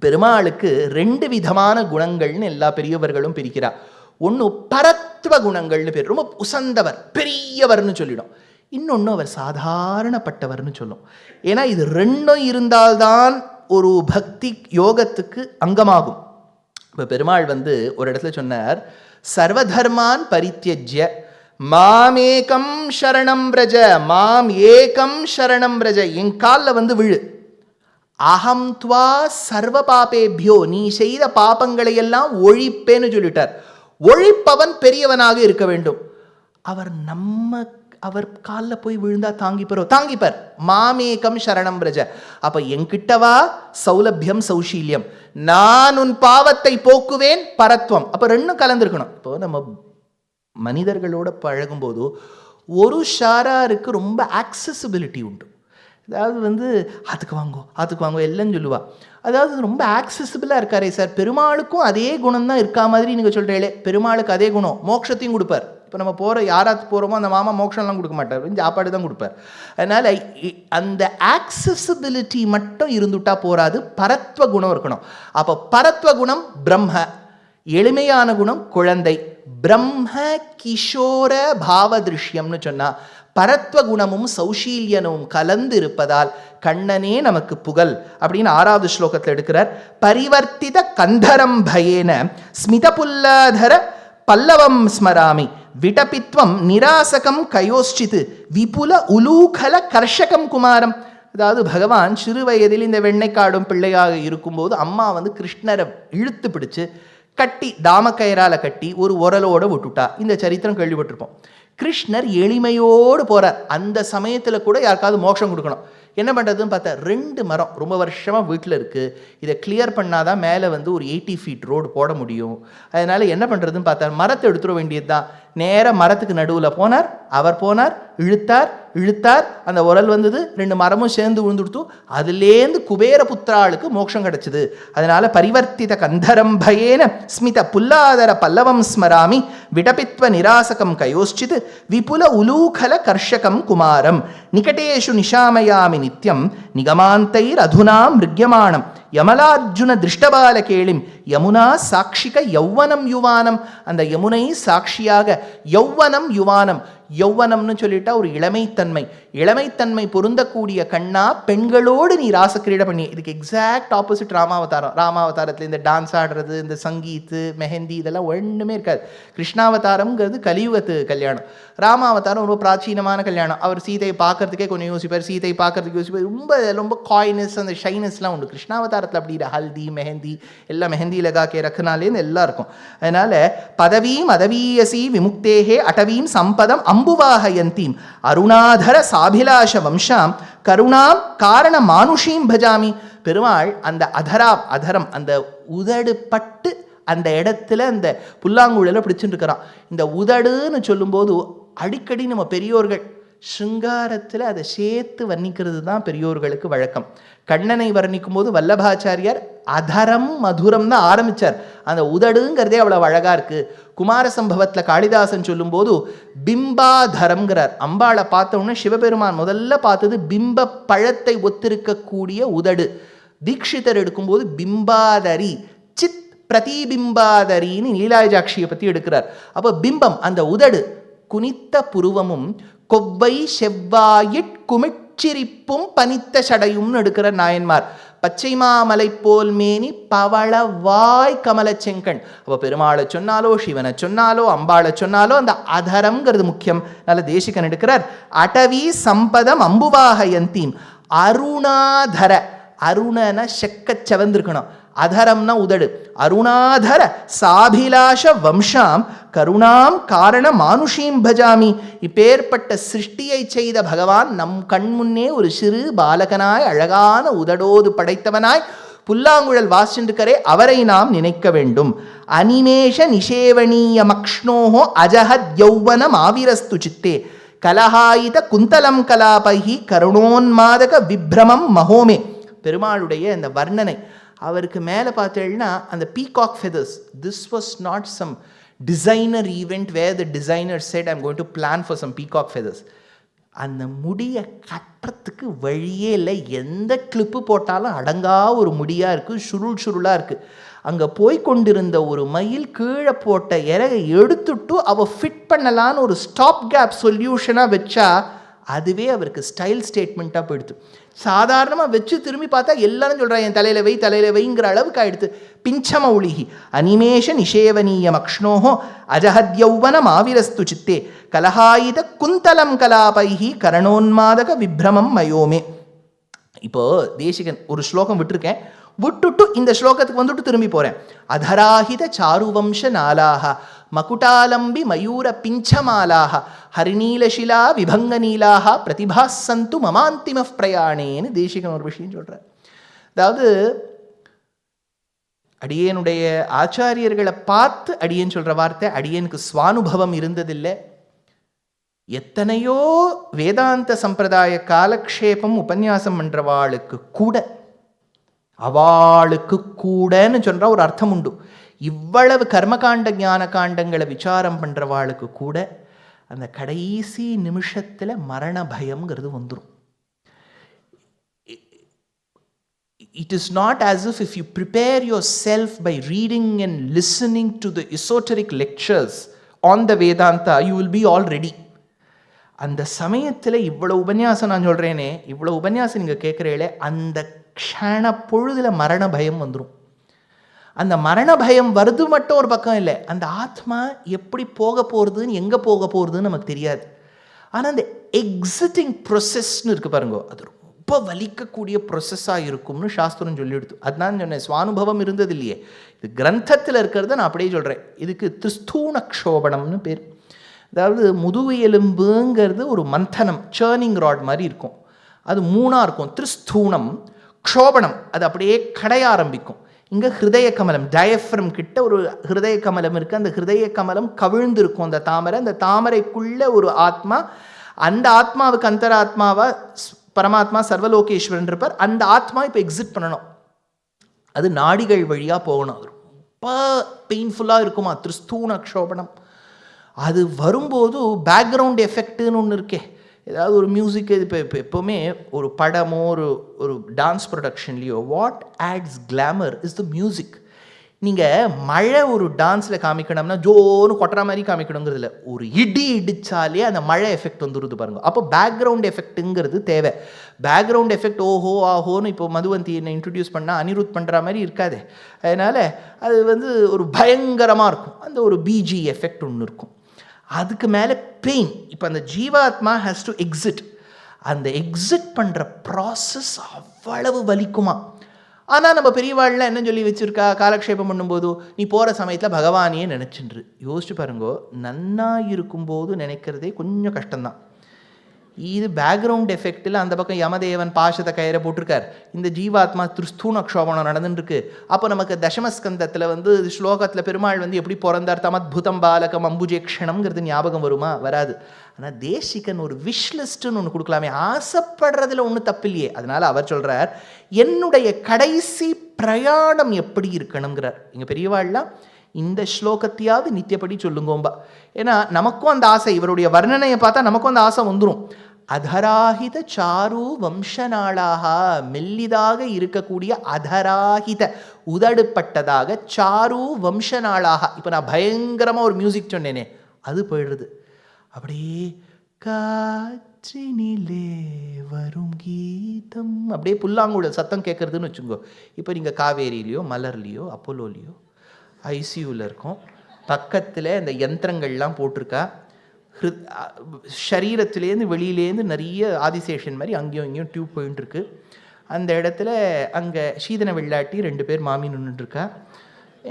பெருமாளுக்கு 2 விதமான குணங்கள்னு எல்லா பெரியவர்களும் பிரிக்கிறார். ஒன்று பரத்வ குணங்கள்னு பேர், ரொம்ப உசந்தவர் பெரியவர்னு சொல்லிடும். இன்னொன்று அவர் சாதாரணப்பட்டவர்னு சொல்லும். ஏன்னா இது 2 இருந்தால்தான் ஒரு பக்தி யோகத்துக்கு அங்கமாகும். இப்போ பெருமாள் ஒரு இடத்துல சொன்னார், சர்வதர்மான் பரித்யஜ்ய மாமேகம் சரணம் பிரஜ, மாம் ஏகம் சரணம் பிரஜ, என் காலில் விழு, அகம் துவா சர்வ பாபேபியோ, நீ செய்த பாபங்களை எல்லாம் ஒழிப்பேன்னு சொல்லிட்டார். ஒழிப்பவன் பெரியவனாக இருக்க வேண்டும். அவர் காலில் போய் விழுந்தா தாங்கிப்பார். மாமேகம் சரணம் பிரஜ. அப்ப என்கிட்டவா சௌலபியம் சௌஷீல்யம், நான் உன் பாவத்தை போக்குவேன் பரத்வம். அப்ப 2 கலந்துருக்கணும். இப்போ நம்ம மனிதர்களோட பழகும்போது ஒரு ஷாராருக்கு ரொம்ப ஆக்சசிபிலிட்டி உண்டு. அதாவது அதுக்கு வாங்கோ எல்லாம் சொல்லுவா. அதாவது ரொம்ப ஆக்சசிபிளாக இருக்காரே சார், பெருமாளுக்கும் அதே குணம் தான் இருக்கா மாதிரி நீங்கள் சொல்கிறீங்களே. பெருமாளுக்கு அதே குணம், மோட்சத்தையும் கொடுப்பார். இப்போ நம்ம யாராவது போகிறோமோ அந்த மாமா மோட்சம்லாம் கொடுக்க மாட்டார், சாப்பாடு தான் கொடுப்பார். அதனால் அந்த ஆக்சசிபிலிட்டி மட்டும் இருந்துட்டா போராது, பரத்வ குணம் இருக்கணும். அப்போ பரத்வ குணம் பிரம்ம, எளிமையான குணம் குழந்தை. பிரம்ம கிஷோர பாவ திருஷ்யம்னு சொன்னால் பரத்வ குணமும் சௌஷீல்யனும் கலந்து இருப்பதால் கண்ணனே நமக்கு புகழ் அப்படின்னு 6வது ஸ்லோகத்தில் எடுக்கிறார். பரிவர்த்தித கந்தரம் பயேன ஸ்மிதபுல்லாதர பல்லவம் ஸ்மராமி விடபித்வம் நிராசகம் கயோஷ்சித் விபுல உலூகல கர்ஷகம் குமாரம். அதாவது பகவான் சிறு வயதில் இந்த வெண்ணைக்காடும் பிள்ளையாக இருக்கும்போது அம்மா கிருஷ்ணரை இழுத்து பிடிச்சு கட்டி தாமக்கயிறால கட்டி ஒரு உரலோடு விட்டுட்டா. இந்த சரித்திரம் கேள்விப்பட்டிருப்போம். கிருஷ்ணர் எளிமையோடு போகிறார். அந்த சமயத்தில் கூட யாருக்காவது மோட்சம் கொடுக்கணும். என்ன பண்ணுறதுன்னு பார்த்தா 2 மரம் ரொம்ப வருஷமாக வீட்டில் இருக்குது. இதை கிளியர் பண்ணாதான் மேலே ஒரு 80 feet ரோடு போட முடியும். அதனால் என்ன பண்ணுறதுன்னு பார்த்தா மரத்தை எடுத்துட வேண்டியது தான். நேராக மரத்துக்கு நடுவில் போனார். அவர் போனார், இழுத்தார், அந்த உரல் 2 மரமும் சேர்ந்து விழுந்துடுத்து. அதுலேருந்து குபேர புத்திராளுக்கு மோட்சம் கிடச்சிது. அதனால் பரிவர்த்தித கந்தரம் பயேன ஸ்மித புல்லாதர பல்லவம் ஸ்மராமி விடபித்வ நிராசகம் கயோஷ்சித் விபுல உலூகல கர்ஷகம் குமாரம் நிகடேஷு நிஷாமயாமி நித்யம் நிகமாந்தைர் அதுனா மிருக்யமானம் யமலார்ஜுன திருஷ்டபால கேளிம் யமுனா சாட்சிக யௌவனம் யுவானம். அந்த யமுனை சாட்சியாக யௌவனம் யுவானம். யௌவனம்னு சொல்லிட்டா ஒரு இளமைத்தன்மை பொருந்தக்கூடிய கண்ணா, பெண்களோடு நீ ராசக்கிரீடை பண்ணி. இதுக்கு எக்ஸாக்ட் ஆப்போசிட் ராமாவதாரத்தில் இந்த டான்ஸ் ஆடுறது, இந்த சங்கீத்து, மெஹந்தி இதெல்லாம் ஒன்றுமே இருக்காது. கிருஷ்ணாவதாரம்ங்கிறது கலியுகத்து கல்யாணம். ராமாவதாரம் ரொம்ப பிராச்சீனமான கல்யாணம். அவர் சீதையை பார்க்கறதுக்கே கொஞ்சம் யோசிப்பார், ரொம்ப காய்னஸ், அந்த ஷைனஸ்லாம் உண்டு. கிருஷ்ணாவதாரத்தில் அப்படி ஹல்தி மெஹந்தி எல்லாம் மெஹந்தி லகாக்கே ரக்கனாலேருந்து எல்லாம் இருக்கும். அதனால பதவீம் அதவீயசி விமுக்தேகே அடவீம் சம்பதம் அம்புவாஹயந்தீம் அருணாதர சாபிலாஷ வம்சாம் கருணாம் காரண மானுஷீம் பஜாமி. பெருமாள் அந்த அதரம் அந்த உதடு பட்டு அந்த இடத்துல அந்த புல்லாங்குழல பிடிச்சுட்டு இருக்கிறான். இந்த உதடுன்னு சொல்லும்போது அடிக்கடி நம்ம பெரியோர்கள் சிங்காரத்தில் அதை சேர்த்து வர்ணிக்கிறது தான் பெரியோர்களுக்கு வழக்கம். கண்ணனை வர்ணிக்கும் போது வல்லபாச்சாரியார் அதரம் மதுரம் தான் ஆரம்பித்தார். அந்த உதடுங்கிறதே அவ்வளோ அழகாக இருக்குது. குமார சம்பவத்தில் காளிதாசன் சொல்லும்போது பிம்பாதரம்ங்கிறார். அம்பாளை பார்த்த உடனே சிவபெருமான் முதல்ல பார்த்தது பிம்ப பழத்தை ஒத்திருக்கக்கூடிய உதடு. தீட்சிதர் எடுக்கும்போது பிம்பாதரி சித் பிரதிபிம்பாதரின்னு நீலாயஜாட்சியை பற்றி எடுக்கிறார். அப்போ பிம்பம் அந்த உதடு, குனித்த புருவமும் கொவ்வை செவ்வாயிற் குமிச்சிரிப்பும் பனித்த சடையும் எடுக்கிற நாயன்மார். பச்சை மாமலை போல் மேனி பவள வாய் கமல செங்கண். அப்போ பெருமாளை சொன்னாலோ சிவனை சொன்னாலோ அம்பாளை சொன்னாலோ அந்த அதரம்ங்கிறது முக்கியம். நல்ல தேசிகன் எடுக்கிறார். அடவி சம்பதம் அம்புவாஹயந்தீம் அருணாதர. அருணன செக்க செவந்திருக்கணும், அதரம்னா உதடு. அருணாதர சாபிலாஷ வம்சாம் கருணாம் காரண மானுஷீம் பஜாமி. இப்பேற்பட்ட சிருஷ்டியை செய்த பகவான் நம் கண்முன்னே ஒரு சிறு பாலகனாய் அழகான உதடோடு படைத்தவனாய் புல்லாங்குழல் வாசிண்டிருக்கரே, அவரை நாம் நினைக்க வேண்டும். அனிமேஷ நிஷேவணீய மக்ஷ்ணோஹோ அஜஹத் யௌவனம் ஆவிரஸ்து சித்தே கலஹாயித குந்தலம் கலாபைஹி கருணோன்மாதக விப்ரமம் மகோமே. பெருமாளுடைய அந்த வர்ணனை அவருக்கு மேலே பார்த்தேன்னா அந்த peacock feathers. This was not some designer event where the designer said I'm going to plan for some peacock feathers. அந்த முடியை கட்டுறதுக்கு வழியே இல்லை. எந்த கிளிப்பு போட்டாலும் அடங்கா ஒரு முடியாக இருக்குது, சுருளாக இருக்குது. அங்கே போய் கொண்டிருந்த ஒரு மயில் கீழே போட்ட இறகை எடுத்துட்டு அவள் ஃபிட் பண்ணலான்னு ஒரு ஸ்டாப் கேப் சொல்யூஷனாக வச்சா அதுவே அவருக்கு ஸ்டைல் ஸ்டேட்மெண்ட்டாக போயிடுது. சாதாரணமாக வச்சு திரும்பி பார்த்தா எல்லாரும் சொல்கிறாங்க என் தலையில் வைங்கிற அளவுக்கு ஆயிடுது. பிஞ்சம உளிகி அனிமேஷ நிஷேவனீயம் அக்ஷ்ணோஹோ அஜஹத்யௌவனம் ஆவிரஸ்து சித்தே கலஹாயித குந்தலம் கலாபைஹி கரணோன்மாதக விப்ரமம் மயோமே. இப்போது தேசிகன் ஒரு ஸ்லோகம் விட்டுருக்கேன், விட்டுட்டு இந்த ஸ்லோகத்துக்கு வந்துட்டு திரும்பி போகிறேன். அதராஹித சாருவம்ச நாளாக மகுட்டாலம்பி மயூர பிஞ்சமாலாக ஹரிநீலசிலா விபங்கநீலாக பிரதிபாசந்து மமாந்திம பிரயாணேன்னு தேசிகன் ஒரு விஷயம் சொல்கிறார். அதாவது அடியேனுடைய ஆச்சாரியர்களை பார்த்து அடியேன் சொல்கிற வார்த்தை, அடியேனுக்கு ஸ்வானுபவம் இருந்ததில்லை. எத்தனையோ வேதாந்த சம்பிரதாய காலக்ஷேபம் உபன்யாசம் பண்ணுறவாளுக்கு கூட, அவளுக்கு கூடன்னு சொல்கிற ஒரு அர்த்தம் உண்டு. இவ்வளவு கர்மகாண்ட ஞான காண்டங்களை விசாரம் பண்ணுறவாளுக்கு கூட அந்த கடைசி நிமிஷத்தில் மரண பயம்ங்கிறது வந்துடும். It is not as if you prepare yourself by reading and listening to the esoteric lectures on the Vedanta, you will be all ready. அந்த சமயத்தில் இவ்வளோ உபன்யாசம் நான் சொல்கிறேனே, இவ்வளோ உபன்யாசம் நீங்கள் கேட்குறீங்களே, அந்த க்ஷண பொழுதில் மரண பயம் வந்துடும். அந்த மரண பயம் வருது மட்டும் ஒரு பக்கம் இல்லை, அந்த ஆத்மா எப்படி போக போகிறதுன்னு எங்கே போக போகிறதுன்னு நமக்கு தெரியாது. ஆனால் அந்த எக்ஸிட்டிங் ப்ரொசஸ்ன்னு இருக்குது பாருங்க, அது ரொம்ப வலிக்கக்கூடிய ப்ரொசஸ்ஸாக இருக்கும்னு சாஸ்திரம் சொல்லிவிடுது. அதுதான் சொன்னேன், சுவானுபவம் இருந்தது இல்லையே, இது கிரந்தத்தில் இருக்கிறத நான் அப்படியே சொல்கிறேன். இதுக்கு திரிஸ்தூண க்ஷோபணம்னு பேர். அதாவது முதுகு எலும்புங்கிறது ஒரு மந்தனம், சேர்னிங் ராட் மாதிரி இருக்கும். அது மூணாக இருக்கும், திரிஸ்தூணம். க்ஷோபணம் அது அப்படியே கடைய ஆரம்பிக்கும். இங்கே ஹிருதய கமலம், டயஃப்ரம் கிட்ட ஒரு ஹிருதய கமலம் இருக்குது. அந்த ஹிருதய கமலம் கவிழ்ந்து இருக்கும் அந்த தாமரை. அந்த தாமரைக்குள்ள ஒரு ஆத்மா, அந்த ஆத்மாவுக்கு அந்தராத்மாவா பரமாத்மா சர்வலோகேஸ்வரன் இருப்பார். அந்த ஆத்மா இப்போ எக்ஸிட் பண்ணணும், அது நாடிகள் வழியாக போகணும். அது ரொம்ப பெயின்ஃபுல்லாக இருக்குமா திரிஸ்தூண க்ஷோபணம். அது வரும்போது பேக்ரவுண்ட் எஃபெக்ட்டுன்னு ஒன்று இருக்கே, ஏதாவது ஒரு மியூசிக், இப்போ எப்போவுமே ஒரு படமோ ஒரு டான்ஸ் ப்ரொடக்ஷன்லேயோ what adds glamour is the music. நீங்கள் மழை ஒரு டான்ஸில் காமிக்கணும்னா ஜோன்னு கொட்டுற மாதிரி காமிக்கணுங்கிறது இல்லை, ஒரு இடி இடித்தாலே அந்த மழை எஃபெக்ட் வந்துடுது பாருங்க. அப்போ பேக்ரவுண்ட் எஃபெக்ட்டுங்கிறது தேவை. பேக்ரவுண்ட் எஃபெக்ட் ஓஹோ ஆஹோன்னு இப்போ மதுவந்தி என்னை இன்ட்ரடியூஸ் பண்ணால் அனிருத் பண்ணுற மாதிரி இருக்காது. அதனால் அது ஒரு பயங்கரமாக இருக்கும். அந்த ஒரு பிஜி எஃபெக்ட் ஒன்று இருக்கும். அதுக்கு மேலே பெயின். இப்போ அந்த ஜீவாத்மா ஹேஸ் டு எக்ஸிட். அந்த எக்ஸிட் பண்ணுற ப்ராசஸ் அவ்வளவு வலிக்குமா. ஆனால் நம்ம பெரியவாள்லாம் என்ன சொல்லி வச்சுருக்கா, காலக்ஷேபம் பண்ணும்போது நீ போகிற சமயத்தில் பகவானையே நினச்சின்று. யோசிச்சு பாருங்கோ, நன்னா இருக்கும்போது நினைக்கிறதே கொஞ்சம் கஷ்டம்தான். இது பேக்ரவுண்ட் எஃபெக்டில் அந்த பக்கம் யமதேவன் பாசத்தை கயிறை போட்டிருக்கார், இந்த ஜீவாத்மா திரிஸ்தூண க்ஷோபணம் நடந்துட்டுருக்கு. அப்போ நமக்கு தசமஸ்கந்தத்தில் ஸ்லோகத்தில் பெருமாள் எப்படி பிறந்தார், தமத்புதம் பாலகம் அம்புஜேக்ஷணம்ங்கிறது ஞாபகம் வருமா? வராது. ஆனால் தேசிகன் ஒரு விஷ்லிஸ்ட்டுன்னு ஒன்று கொடுக்கலாமே, ஆசைப்படுறதுல ஒன்றும் தப்பில்லையே. அதனால் அவர் சொல்கிறார், என்னுடைய கடைசி பிரயாணம் எப்படி இருக்கணுங்கிறார். இங்கே பெரியவாள்லாம் இந்த ஸ்லோகத்தையாவது நித்தியப்படி சொல்லுங்கோம்பா. ஏன்னா நமக்கும் அந்த ஆசை, இவருடைய வர்ணனையை பார்த்தா நமக்கும் அந்த ஆசை வந்துடும். அதராஹித சாரு வம்சநாளாக, மெல்லிதாக இருக்கக்கூடிய அதராஹித உதடுப்பட்டதாக சாரு வம்சநாளாக. இப்போ நான் பயங்கரமாக ஒரு மியூசிக் சொன்னேனே, அது போயிடுறது. அப்படியே காற்றினிலே வரும் கீதம், அப்படியே புல்லாங்குழல் சத்தம் கேட்குறதுன்னு வச்சுக்கோ. இப்போ நீங்கள் காவேரியிலையோ மலர்லேயோ அப்போலோலையோ ஐசியூவில் இருக்கும், பக்கத்தில் இந்த யந்திரங்கள்லாம் போட்டிருக்கா. சரீரத்துலேருந்து வெளியிலேருந்து நிறைய ஆதிசேஷன் மாதிரி அங்கேயும் இங்கேயும் டியூப் போயின்ட்டு இருக்கு. அந்த இடத்துல அங்கே சீதன வெள்ளாட்டி 2 பேர் மாமி நின்றுட்டுருக்கா.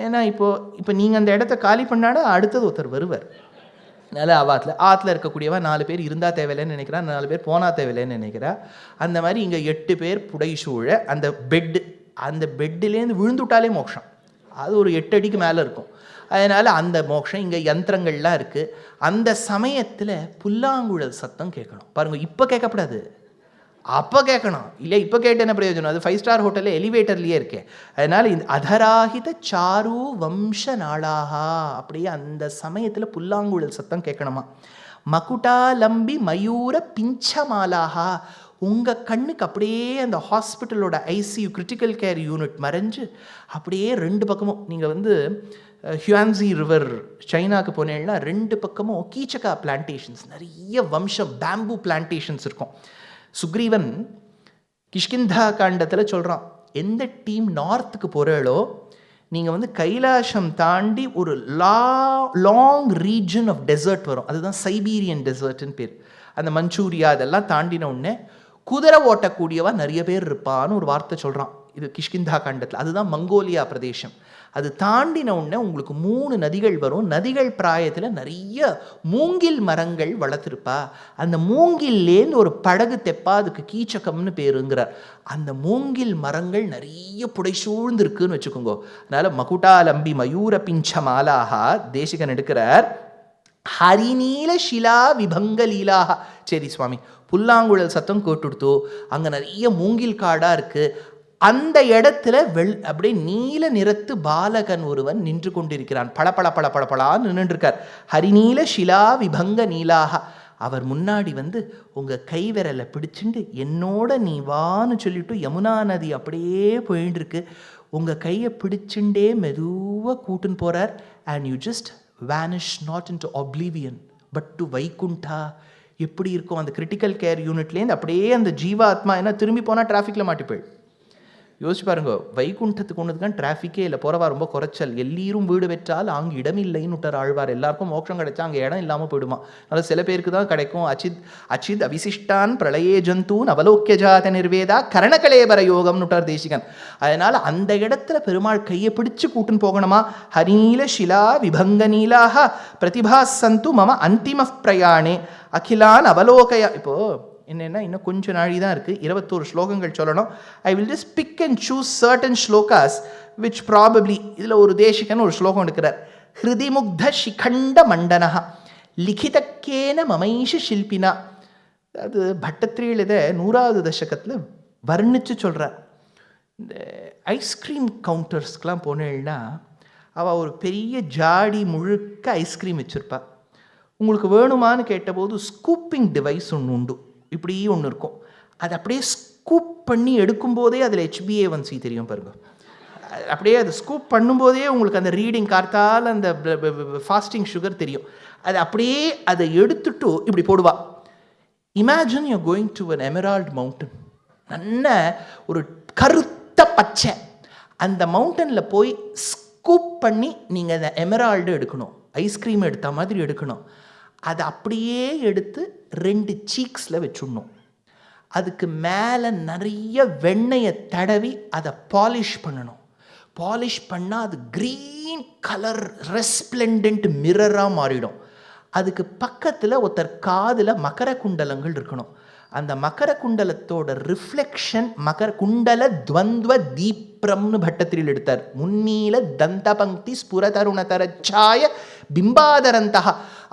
ஏன்னா இப்போ நீங்கள் அந்த இடத்த காலி பண்ணாட அடுத்தது ஒருத்தர் வருவார். அதனால் ஆற்றுல இருக்கக்கூடியவன் 4 பேர் இருந்தால் தேவையில்லைன்னு நினைக்கிறா, 4 பேர் போனால் தேவையில்லைன்னு நினைக்கிறா. அந்த மாதிரி இங்கே 8 பேர் புடைசூழ அந்த பெட்டுலேருந்து விழுந்துவிட்டாலே மோட்சம். அது ஒரு 8 அடிக்கு மேலே இருக்கும். அதனால் அந்த மோட்சம் இங்கே யந்திரங்கள்லாம் இருக்குது. அந்த சமயத்தில் புல்லாங்குழல் சத்தம் கேட்கணும் பாருங்கள். இப்போ கேட்கப்படாது, அப்போ கேட்கணும், இல்லை இப்போ கேட்டு என்ன பிரயோஜனம்? அது 5 ஸ்டார் ஹோட்டலில் எலிவேட்டர்லேயே இருக்கே. அதனால் இந்த அதராகித சாரு வம்ச நாளாகா, அப்படியே அந்த சமயத்தில் புல்லாங்குழல் சத்தம் கேட்கணுமா. மகுடாலம்பி மயூர பிஞ்சமாலாகா, உங்கள் கண்ணுக்கு அப்படியே அந்த ஹாஸ்பிட்டலோட ஐசியூ கிரிட்டிக்கல் கேர் யூனிட் மறைஞ்சு அப்படியே 2 பக்கமும், நீங்கள் ஹுயான்சி ரிவர் சைனாவுக்கு போனேன்னா 2 பக்கமும் கீச்சகா பிளான்டேஷன்ஸ், நிறைய வம்சம் பேம்பூ பிளான்டேஷன்ஸ் இருக்கும். சுக்ரீவன் கிஷ்கிந்தா காண்டத்தில் சொல்கிறான், எந்த டீம் நார்த்துக்கு போகிறாளோ நீங்கள் கைலாசம் தாண்டி ஒரு லாங் ரீஜன் ஆஃப் டெசர்ட் வரும், அதுதான் சைபீரியன் டெசர்ட்னு பேர். அந்த மஞ்சூரியா அதெல்லாம் தாண்டின உடனே குதிரை ஓட்டக்கூடியவா நிறைய பேர் இருப்பான்னு ஒரு வார்த்தை சொல்கிறான். இது கிஷ்கிந்தா காண்டத்தில், அதுதான் மங்கோலியா பிரதேசம். அது தாண்டின உடனே உங்களுக்கு 3 நதிகள் வரும். நதிகள் பிராயத்தில் நிறைய மூங்கில் மரங்கள் வளர்த்துருப்பா. அந்த மூங்கில்லேருந்து ஒரு படகு தெப்பா, அதுக்கு கீச்சகம்னு பேருங்கிறார். அந்த மூங்கில் மரங்கள் நிறைய புடைசூழ்ந்து இருக்குன்னு வச்சுக்கோங்க. அதனால் மகுடாலம்பி மயூர பிஞ்ச மாலாகா தேசிகன் எடுக்கிறார். ஹரிநீல ஷிலா விபங்க லீலாக. சரி சுவாமி, புல்லாங்குழல் சத்தம் கேட்டுடுத்தோ, அங்கே நிறைய மூங்கில் காடாக இருக்குது. அந்த இடத்துல அப்படியே நீல நிறத்து பாலகன் ஒருவன் நின்று கொண்டிருக்கிறான். பளபள பளபளான்னு நின்றுருக்கார். ஹரிநீல ஷிலா விபங்க நீலாக. அவர் முன்னாடி உங்கள் கை விரலை பிடிச்சிட்டு என்னோட நீ வான்னு சொல்லிட்டு யமுனா நதி அப்படியே போயின்னு இருக்கு. உங்கள் கையை பிடிச்சுட்டே மெதுவாக கூட்டுன்னு போகிறார். And you just vanish not into oblivion but to Vaikuntha. எப்படி இருக்கும் அந்த கிரிட்டிக்கல் கேர் யூனிட்லேருந்து அப்படியே அந்த ஜீவாத்மா, ஏன்னா திரும்பி போனால் டிராஃபிக்கில் மாட்டிப்போய். யோசிச்சு பாருங்க, வைகுண்டத்துக்கு ஒன்றுதான் டிராஃபிக்கே இல்லை, போகிறவா ரொம்ப குறைச்சல். எல்லீரும் வீடு வெற்றால் அங்கே இடம் இல்லைன்னு விட்டார் ஆழ்வார். எல்லாருக்கும் மோட்சம் கிடைச்சா அங்கே இடம் இல்லாமல் போயிடுமா. அதனால் சில பேருக்கு தான் கிடைக்கும். அச்சித் அவிசிஷ்டான் பிரளயே ஜந்தூன் அவலோக்கிய ஜாத நிர்வேதா கரணகலேபர யோகம்னு விட்டார் தேசிகன். அதனால் அந்த இடத்துல பெருமாள் கையை பிடிச்சு கூட்டுன்னு போகணுமா. ஹரிநீல ஷிலா விபங்க நீலாக பிரதிபா சந்து மம அந்திம பிரயாணே அகிலான் அவலோகயா. இப்போது என்னென்னா இன்னும் கொஞ்சம் நாழி தான் இருக்குது, 21 ஸ்லோகங்கள் சொல்லணும். I will just pick and choose certain slokas which probably, இதில் ஒரு தேசிகன் ஒரு ஸ்லோகம் எடுக்கிறார். ஹிருதிமுக்த சிகண்ட மண்டனஹா லிகிதக்கேன மமைஷ ஷில்பினா. அது பட்டத்திரியில் இதை 100வது தசகத்தில் வர்ணித்து சொல்கிறார். இந்த ஐஸ்கிரீம் கவுண்டர்ஸ்க்கெலாம் போனேன்னா அவள் ஒரு பெரிய ஜாடி முழுக்க ஐஸ்கிரீம் வச்சுருப்பா. உங்களுக்கு வேணுமான்னு கேட்டபோது ஸ்கூப்பிங் டிவைஸ் ஒன்று உண்டு, இப்படி ஒன்று இருக்கும். அது அப்படியே ஸ்கூப் பண்ணி எடுக்கும்போதே அதில் HbA1c தெரியும் பாருங்க. அப்படியே அது ஸ்கூப் பண்ணும்போதே உங்களுக்கு அந்த ரீடிங் கார்த்தால் அந்த ஃபாஸ்டிங் சுகர் தெரியும். அது அப்படியே அதை எடுத்துட்டு இப்படி போடுவா. Imagine you going to an emerald mountain, நல்ல ஒரு கருத்த பச்சை. அந்த மவுண்டனில் போய் ஸ்கூப் பண்ணி நீங்கள் அந்த எமரால்டு எடுக்கணும், ஐஸ்கிரீம் எடுத்த மாதிரி எடுக்கணும். அதை அப்படியே எடுத்து 2 சீக்ஸில் வச்சுடணும். அதுக்கு மேலே நிறைய வெண்ணெயை தடவி அதை பாலிஷ் பண்ணணும். பாலிஷ் பண்ணால் அது க்ரீன் கலர் ரெஸ்ப்ளெண்டன்ட் மிரராக மாறிடும். அதுக்கு பக்கத்தில் ஒருத்தர் காதில் மகர குண்டலங்கள் இருக்கணும். அந்த மகர குண்டலத்தோட ரிஃப்ளெக்ஷன் மகர குண்டல துவந்த்வ தீப்ரம்னு பட்டத்திரியில் எடுத்தார். முன்னீல தந்த பங்கி ஸ்புரதருணதரச்சாய பிம்பாதரந்தா.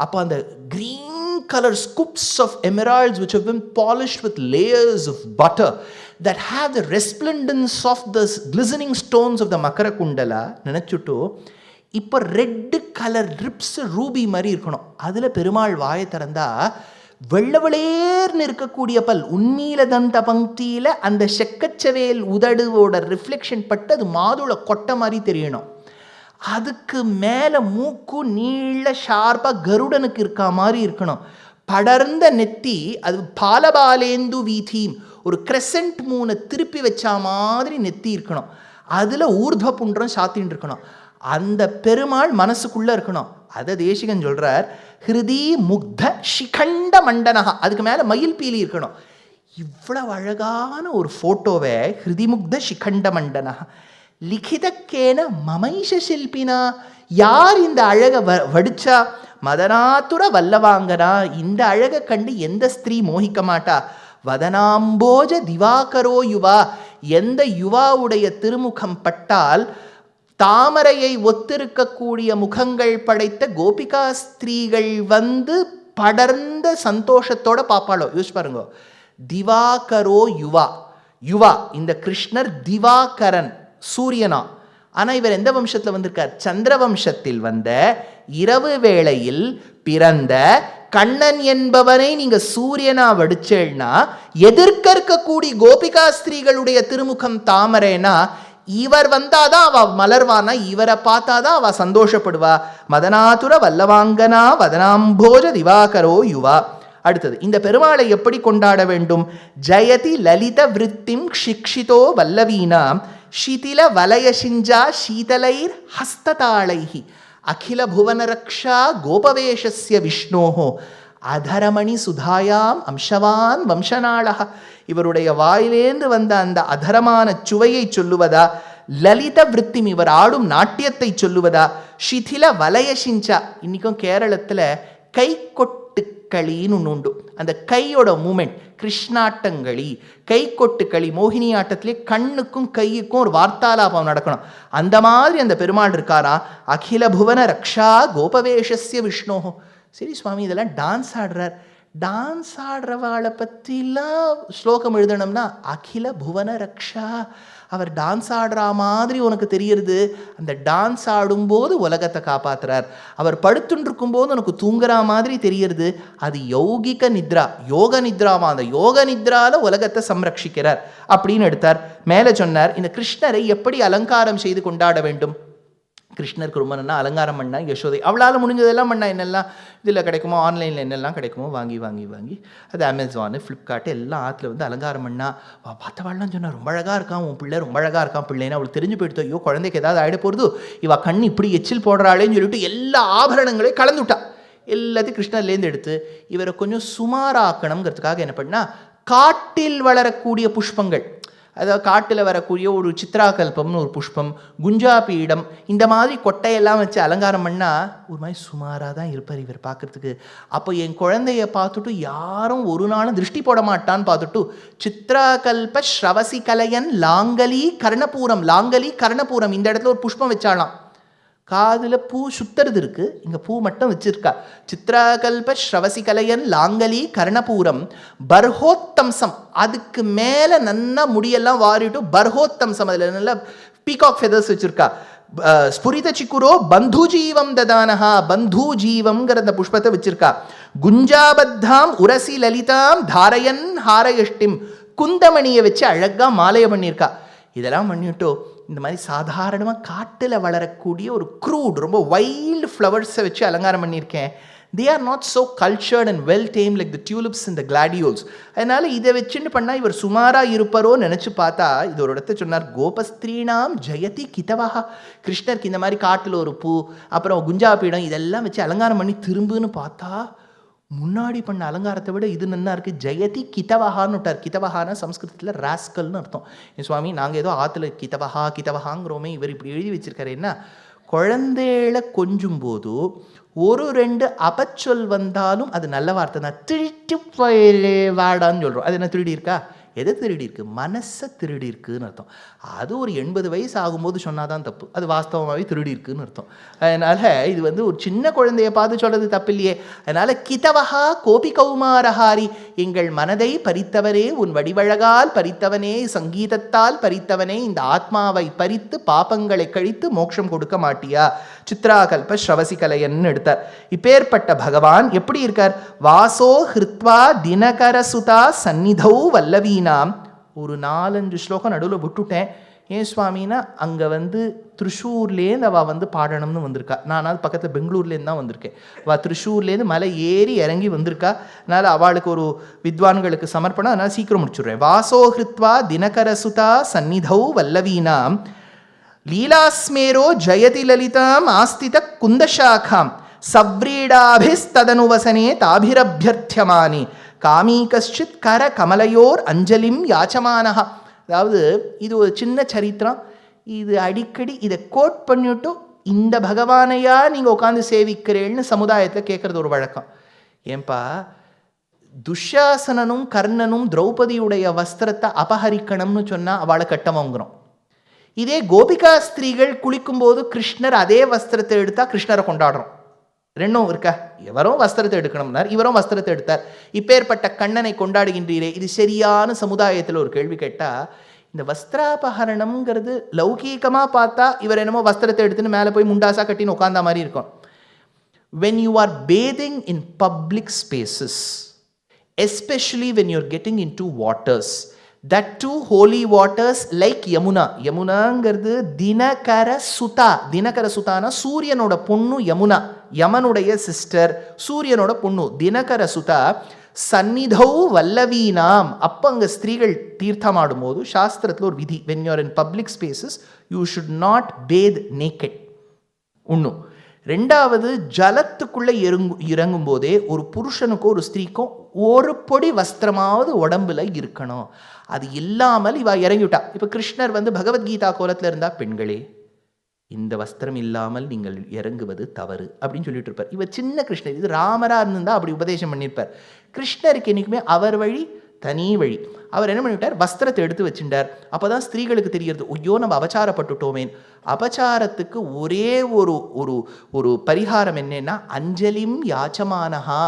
அப்போ அந்த green color scoops of emeralds which have been polished with layers of butter that have the resplendence of the glistening stones of the makara kundala நினைச்சுட்டு இப்போ ரெட் கலர் ரிப்ஸ் ரூபி மாதிரி இருக்கணும். அதில் பெருமாள் வாயை திறந்தா வெள்ளவளேர்னு இருக்கக்கூடிய பல் உண்மையில தந்த பங்கியில் அந்த செக்கச்சவேல் உதடுவோட ரிஃப்ளெக்ஷன் பட்டு அது மாதுளை கொட்டை மாதிரி தெரியணும். அதுக்கு மேலே மூக்கு நீள ஷார்ப்பாக கருடனுக்கு இருக்கா மாதிரி இருக்கணும். படர்ந்த நெத்தி, அது பாலபாலேந்து வீதீம், ஒரு கிரெசன்ட் மூனை திருப்பி வச்சா மாதிரி நெத்தி இருக்கணும். அதில் ஊர்த்வ புன்றம் சாத்தின்னு இருக்கணும். அந்த பெருமாள் மனசுக்குள்ளே இருக்கணும். அதை தேசிகன் சொல்கிறார், ஹிருதி முக்த ஷிகண்ட மண்டனகா. அதுக்கு மேலே மயில் பீலி இருக்கணும். இவ்வளவு அழகான ஒரு ஃபோட்டோவை ஹிருதிமுக்த ஷிகண்ட மண்டனகா லிகிதக்கேன மமைஷ சில்பினா. யார் இந்த அழகை வடிச்சா? மதனாத்துர வல்லவாங்கனா. இந்த அழகை கண்டு எந்த ஸ்திரீ மோகிக்க மாட்டா? வதனாம்போஜ திவாகரோ யுவா. எந்த யுவாவுடைய திருமுகம் பட்டால் தாமரையை ஒத்திருக்கக்கூடிய முகங்கள் படைத்த கோபிகா ஸ்திரீகள் வந்து படர்ந்த சந்தோஷத்தோட பார்ப்பாளோ. யோசிச்சு பாருங்க, திவாகரோ யுவா. யுவா, இந்த கிருஷ்ணர் திவாகரன், சூரியனா. ஆனா இவர் எந்த வம்சத்துல வந்திருக்கார்? சந்திர வம்சத்தில் வந்த இரவு வேளையில் பிறந்த கண்ணன் என்பவனை நீங்க சூரியனா வடிச்சேன்னா எதிர்க்க இருக்கக்கூடிய கோபிகா ஸ்திரீகளுடைய திருமுகம் தாமரைனா இவர் வந்தாதான் அவ மலர்வானா, இவரை பார்த்தாதான் அவ சந்தோஷப்படுவா. மதனாதுர வல்லவாங்கனா வதனாம்போஜ திவாகரோ யுவா. அடுத்தது, இந்த பெருமாளை எப்படி கொண்டாட வேண்டும்? ஜயதி லலித விருத்திம் க்ஷிக்ஷிதோ வல்லவீனாம் ஷிதில வலயசிஞ்சா சீதலைர் ஹஸ்ததாளைஹி அகில புவன ரக்ஷா கோபவேஷஸ்ய விஷ்ணோஹோ அதரமணி சுதாயாம் அம்சவான் வம்சநாளக. இவருடைய வாயிலேந்து வந்த அந்த அதரமான சுவையை சொல்லுவதா? லலித விருத்திம், இவர் ஆடும் நாட்டியத்தை சொல்லுவதா? ஷிதில வலயசிஞ்சா, இன்னைக்கும் கேரளத்துல கை கொட்டுக்களின்னு ஒன்று உண்டு. அந்த கையோட மூமெண்ட், கிருஷ்ணாட்டங்களி, கை கொட்டுக்களி, மோகினி ஆட்டத்திலே கண்ணுக்கும் கையுக்கும் ஒரு வார்த்தாலாபம் நடக்கணும். அந்த மாதிரி அந்த பெருமாள் இருக்காரா. அகில புவன ரக்ஷா கோபவேஷஸ்ய விஷ்ணோஹோ. சரி சுவாமி, இதெல்லாம் டான்ஸ் ஆடுறார். டான்ஸ் ஆடுறவாளை பற்றிலாம் ஸ்லோகம் எழுதணும்னா அகில புவன ரக்ஷா, அவர் டான்ஸ் ஆடுற மாதிரி உனக்கு தெரியறது. அந்த டான்ஸ் ஆடும்போது உலகத்தை காப்பாத்துறார். அவர் படுத்துட்டு இருக்கும்போது உனக்கு தூங்குற மாதிரி தெரியறது. அது யௌகிக நித்ரா, யோக நித்ராமா. அந்த யோக நித்ரால உலகத்தை சம்ரட்சிக்கிறார் அப்படின்னு எடுத்தார். மேலே சொன்னார், இந்த கிருஷ்ணரை எப்படி அலங்காரம் செய்து கொண்டாட வேண்டும். கிருஷ்ணருக்கு ரொம்ப நல்லா அலங்காரம் பண்ணா யசோதை. அவளால் முடிஞ்சதெல்லாம் பண்ணா. என்னெல்லாம் இதில் கிடைக்குமோ, ஆன்லைனில் என்னெல்லாம் கிடைக்குமோ வாங்கி வாங்கி வாங்கி அது அமேசானு, ஃப்ளிப்கார்ட்டு எல்லாம் ஆற்றுல வந்து அலங்காரம் பண்ணா. பார்த்தவாள்லாம் சொன்னா ரொம்ப அழகாக இருக்கான் உன் பிள்ளை, ரொம்ப அழகாக இருக்கான் பிள்ளைன்னு. அவளுக்கு தெரிஞ்சு போயிடுத்தோ, ஐயோ குழந்தைக்கு ஏதாவது ஆகிட போகிறது, இவள் கண் இப்படி எச்சில் போடுறாளேன்னு சொல்லிட்டு எல்லா ஆபரணங்களையும் கலந்துவிட்டா. எல்லாத்தையும் கிருஷ்ணர்லேருந்து எடுத்து இவரை கொஞ்சம் சுமாராக்கணுங்கிறதுக்காக என்ன பண்ணா, காட்டில் வளரக்கூடிய புஷ்பங்கள், அதாவது காட்டில் வரக்கூடிய ஒரு சித்ராகல்பம்னு ஒரு புஷ்பம், குஞ்சாபீடம், இந்த மாதிரி கொட்டையெல்லாம் வச்சு அலங்காரம் பண்ணால் ஒரு மாதிரி சுமாராக தான் இருப்பார் இவர் பார்க்குறதுக்கு. அப்போ என் குழந்தைய பார்த்துட்டு யாரும் ஒரு நாளும் திருஷ்டி போட மாட்டான்னு பார்த்துட்டு சித்ராகல்ப ஸ்ரவசி கலையன் லாங்கலி கர்ணபூரம், லாங்கலி கர்ணபூரம், இந்த இடத்துல ஒரு புஷ்பம் வச்சாலாம். காதில் பூ சுத்துறது இருக்கு, இங்கே பூ மட்டும் வச்சிருக்கா. சித்ராகல்ப ஸ்ரவசி கலையன் லாங்கலி கர்ணபூரம் பர்ஹோத்தம்சம், அதுக்கு மேலே நல்லா முடியெல்லாம் வாரிட்டு பர்ஹோத்தம்சம், அதில் நல்லா பீகாக் ஃபெதர்ஸ் வச்சிருக்கா. ஸ்புரித சிக்குரோ பந்து ஜீவம் ததானஹா, பந்து ஜீவம்ங்கிற அந்த புஷ்பத்தை வச்சிருக்கா. குஞ்சாபத்தாம் உரசி லலிதாம் தாரயன் ஹாரயஷ்டிம், குந்தமணியை வச்சு அழகா மாலையை பண்ணியிருக்கா. இதெல்லாம் பண்ணிவிட்டோ இந்த மாதிரி சாதாரணமாக காட்டில் வளரக்கூடிய ஒரு க்ரூட் ரொம்ப வைல்டு ஃப்ளவர்ஸை வச்சு அலங்காரம் பண்ணியிருக்கேன். They are not so cultured and well tame like the tulips and the gladiolus. அதனால் இதை வச்சுன்னு பண்ணால் இவர் சுமாராக இருப்பாரோ நினச்சி பார்த்தா இது ஒரு இடத்த சொன்னார், கோபஸ்திரீனாம் ஜெயதி கிதவஹா. கிருஷ்ணருக்கு இந்த மாதிரி காட்டில் ஒரு பூ, அப்புறம் குஞ்சாபீடம், இதெல்லாம் வச்சு அலங்காரம் பண்ணி திரும்புன்னு பார்த்தா முன்னாடி பண்ண அலங்காரத்தை விட இது நல்லா இருக்குது. ஜெயதி கிதவஹான்னு விட்டார். கிதவஹானா சம்ஸ்கிருதத்தில் ராஸ்கல்னு அர்த்தம். சுவாமி நாங்கள் ஏதோ ஆற்றுல கிதவஹா கிதவஹாங்கிறோமே, இவர் இப்படி எழுதி வச்சிருக்காரு. என்ன, குழந்தைகளை கொஞ்சும் போது ஒரு ரெண்டு அபச்சொல் வந்தாலும் அது நல்ல வார்த்தை தான். திருட்டு போயிலே வாடான்னு சொல்கிறோம். அது என்ன திருடி இருக்கா? எதை திருடி இருக்கு? மனசை திருடி இருக்குன்னு அர்த்தம். அது ஒரு 80 வயசு ஆகும்போது சொன்னாதான் தப்பு, அது வாஸ்தவமாகவே திருடி இருக்குன்னு அர்த்தம். அதனால் இது வந்து ஒரு சின்ன குழந்தைய பார்த்து சொல்கிறது தப்பு இல்லையே. அதனால் கிதவஹா கோபி கௌமாரஹாரி, எங்கள் மனதை பறித்தவனே, உன் வடிவழகால் பறித்தவனே, சங்கீதத்தால் பறித்தவனே, இந்த ஆத்மாவை பறித்து பாபங்களை கழித்து மோட்சம் கொடுக்க மாட்டியா? சித்ராகல்ப ஸ்ரவசி கலையன்னு எடுத்தார். இப்பேற்பட்ட பகவான் எப்படி இருக்கார்? வாசோ ஹிருத்வா தினகரசுதா சந்நிதௌ வல்லவீனாம். ஒரு 4-5 ஸ்லோகம் நடுவில் விட்டுட்டேன். ஏன் சுவாமின்னா அங்கே வந்து திருஷூர்லேருந்து அவள் வந்து பாடணும்னு வந்திருக்கா. நான் அது பக்கத்தில் பெங்களூர்லேருந்து தான் வந்திருக்கேன். அவள் திருஷூர்லேருந்து மலை ஏறி இறங்கி வந்திருக்கா. அதனால் அவளுக்கு ஒரு வித்வான்களுக்கு சமர்ப்பணம், அதனால் சீக்கிரம் முடிச்சுடுறேன். வாசோ ஹிருத்வா தினகரசுதா சந்நிதௌ வல்லவீனாம் லீலாஸ்மேரோ ஜயதி லலிதாம் ஆஸ்தித குந்தசாகாம் சவ்ரீடாபிஸ்ததனுவசனே தாபிரபியர்த்தியமானி காமீ கஷ்டித் கர கமலையோர் அஞ்சலிம் யாச்சமானஹா. அதாவது இது ஒரு சின்ன சரித்திரம். இது அடிக்கடி இதை கோட் பண்ணிவிட்டு இந்த பகவானையா நீங்கள் உட்காந்து சேவிக்கிறேன்னு சமுதாயத்தில் கேட்குறது ஒரு வழக்கம். ஏன்பா, துஷாசனனும் கர்ணனும் திரௌபதியுடைய வஸ்திரத்தை அபகரிக்கணும்னு சொன்னால் அவளை கட்டவங்கிறோம். இதே கோபிகா ஸ்திரீகள் குளிக்கும்போது கிருஷ்ணர் அதே வஸ்திரத்தை எடுத்தால் கிருஷ்ணரை கொண்டாடுறோம். ரெண்டும் இருக்கா? எவரும் வஸ்திரத்தை எடுக்கணும்னார், இவரும் வஸ்திரத்தை எடுத்தார். இப்பேற்பட்ட கண்ணனை கொண்டாடுகின்றீரே, இது சரியான சமுதாயத்தில் ஒரு கேள்வி கேட்டால், இந்த வஸ்திராபகரணம்ங்கிறது லௌகீகமாக பார்த்தா இவர் என்னமோ வஸ்திரத்தை எடுத்துன்னு மேலே போய் முண்டாசா கட்டின்னு உட்கார்ந்த மாதிரி இருக்கும். When you are bathing in public spaces, especially when you're getting into waters, that too holy waters like Yamuna. யமுனாங்கிறது தினகர Sudha. தினகர Suthana சூரியனோட பொண்ணு யமுனா, யமனுடைய சிஸ்டர், சூரியனோட பொண்ணு தினகர சுதா. சந்நிதௌ வல்லவீனாம். அப்போ அங்கே ஸ்திரீகள் தீர்த்தமாடும் போது சாஸ்திரத்தில் ஒரு விதி, when you're in public spaces you should not bathe naked. ஒன்றும். ரெண்டாவது, ஜலத்துக்குள்ளே இறங்கும் போதே ஒரு புருஷனுக்கோ ஒரு ஸ்திரீக்கும் ஒரு பொடி வஸ்திரமாவது உடம்புல இருக்கணும். அது இல்லாமல் இவ இறங்கிவிட்டா. இப்போ கிருஷ்ணர் பகவத்கீதா கோலத்தில் இருந்தால், பெண்களே இந்த வஸ்திரம் இல்லாமல் நீங்கள் இறங்குவது தவறு அப்படின்னு சொல்லிட்டு இருப்பார். இவர் சின்ன கிருஷ்ணர், இது ராமராக இருந்திருந்தால் அப்படி உபதேசம் பண்ணியிருப்பார். கிருஷ்ணருக்கு என்றைக்குமே அவர் வழி தனி வழி. அவர் என்ன பண்ணிவிட்டார், வஸ்திரத்தை எடுத்து வச்சுட்டார். அப்போ தான் ஸ்திரீகளுக்கு தெரியறது, ஐயோ நம்ம அபச்சாரப்பட்டுட்டோமேன். அபச்சாரத்துக்கு ஒரே ஒரு ஒரு ஒரு பரிகாரம் என்னன்னா, அஞ்சலிம் யாச்சமானஹா,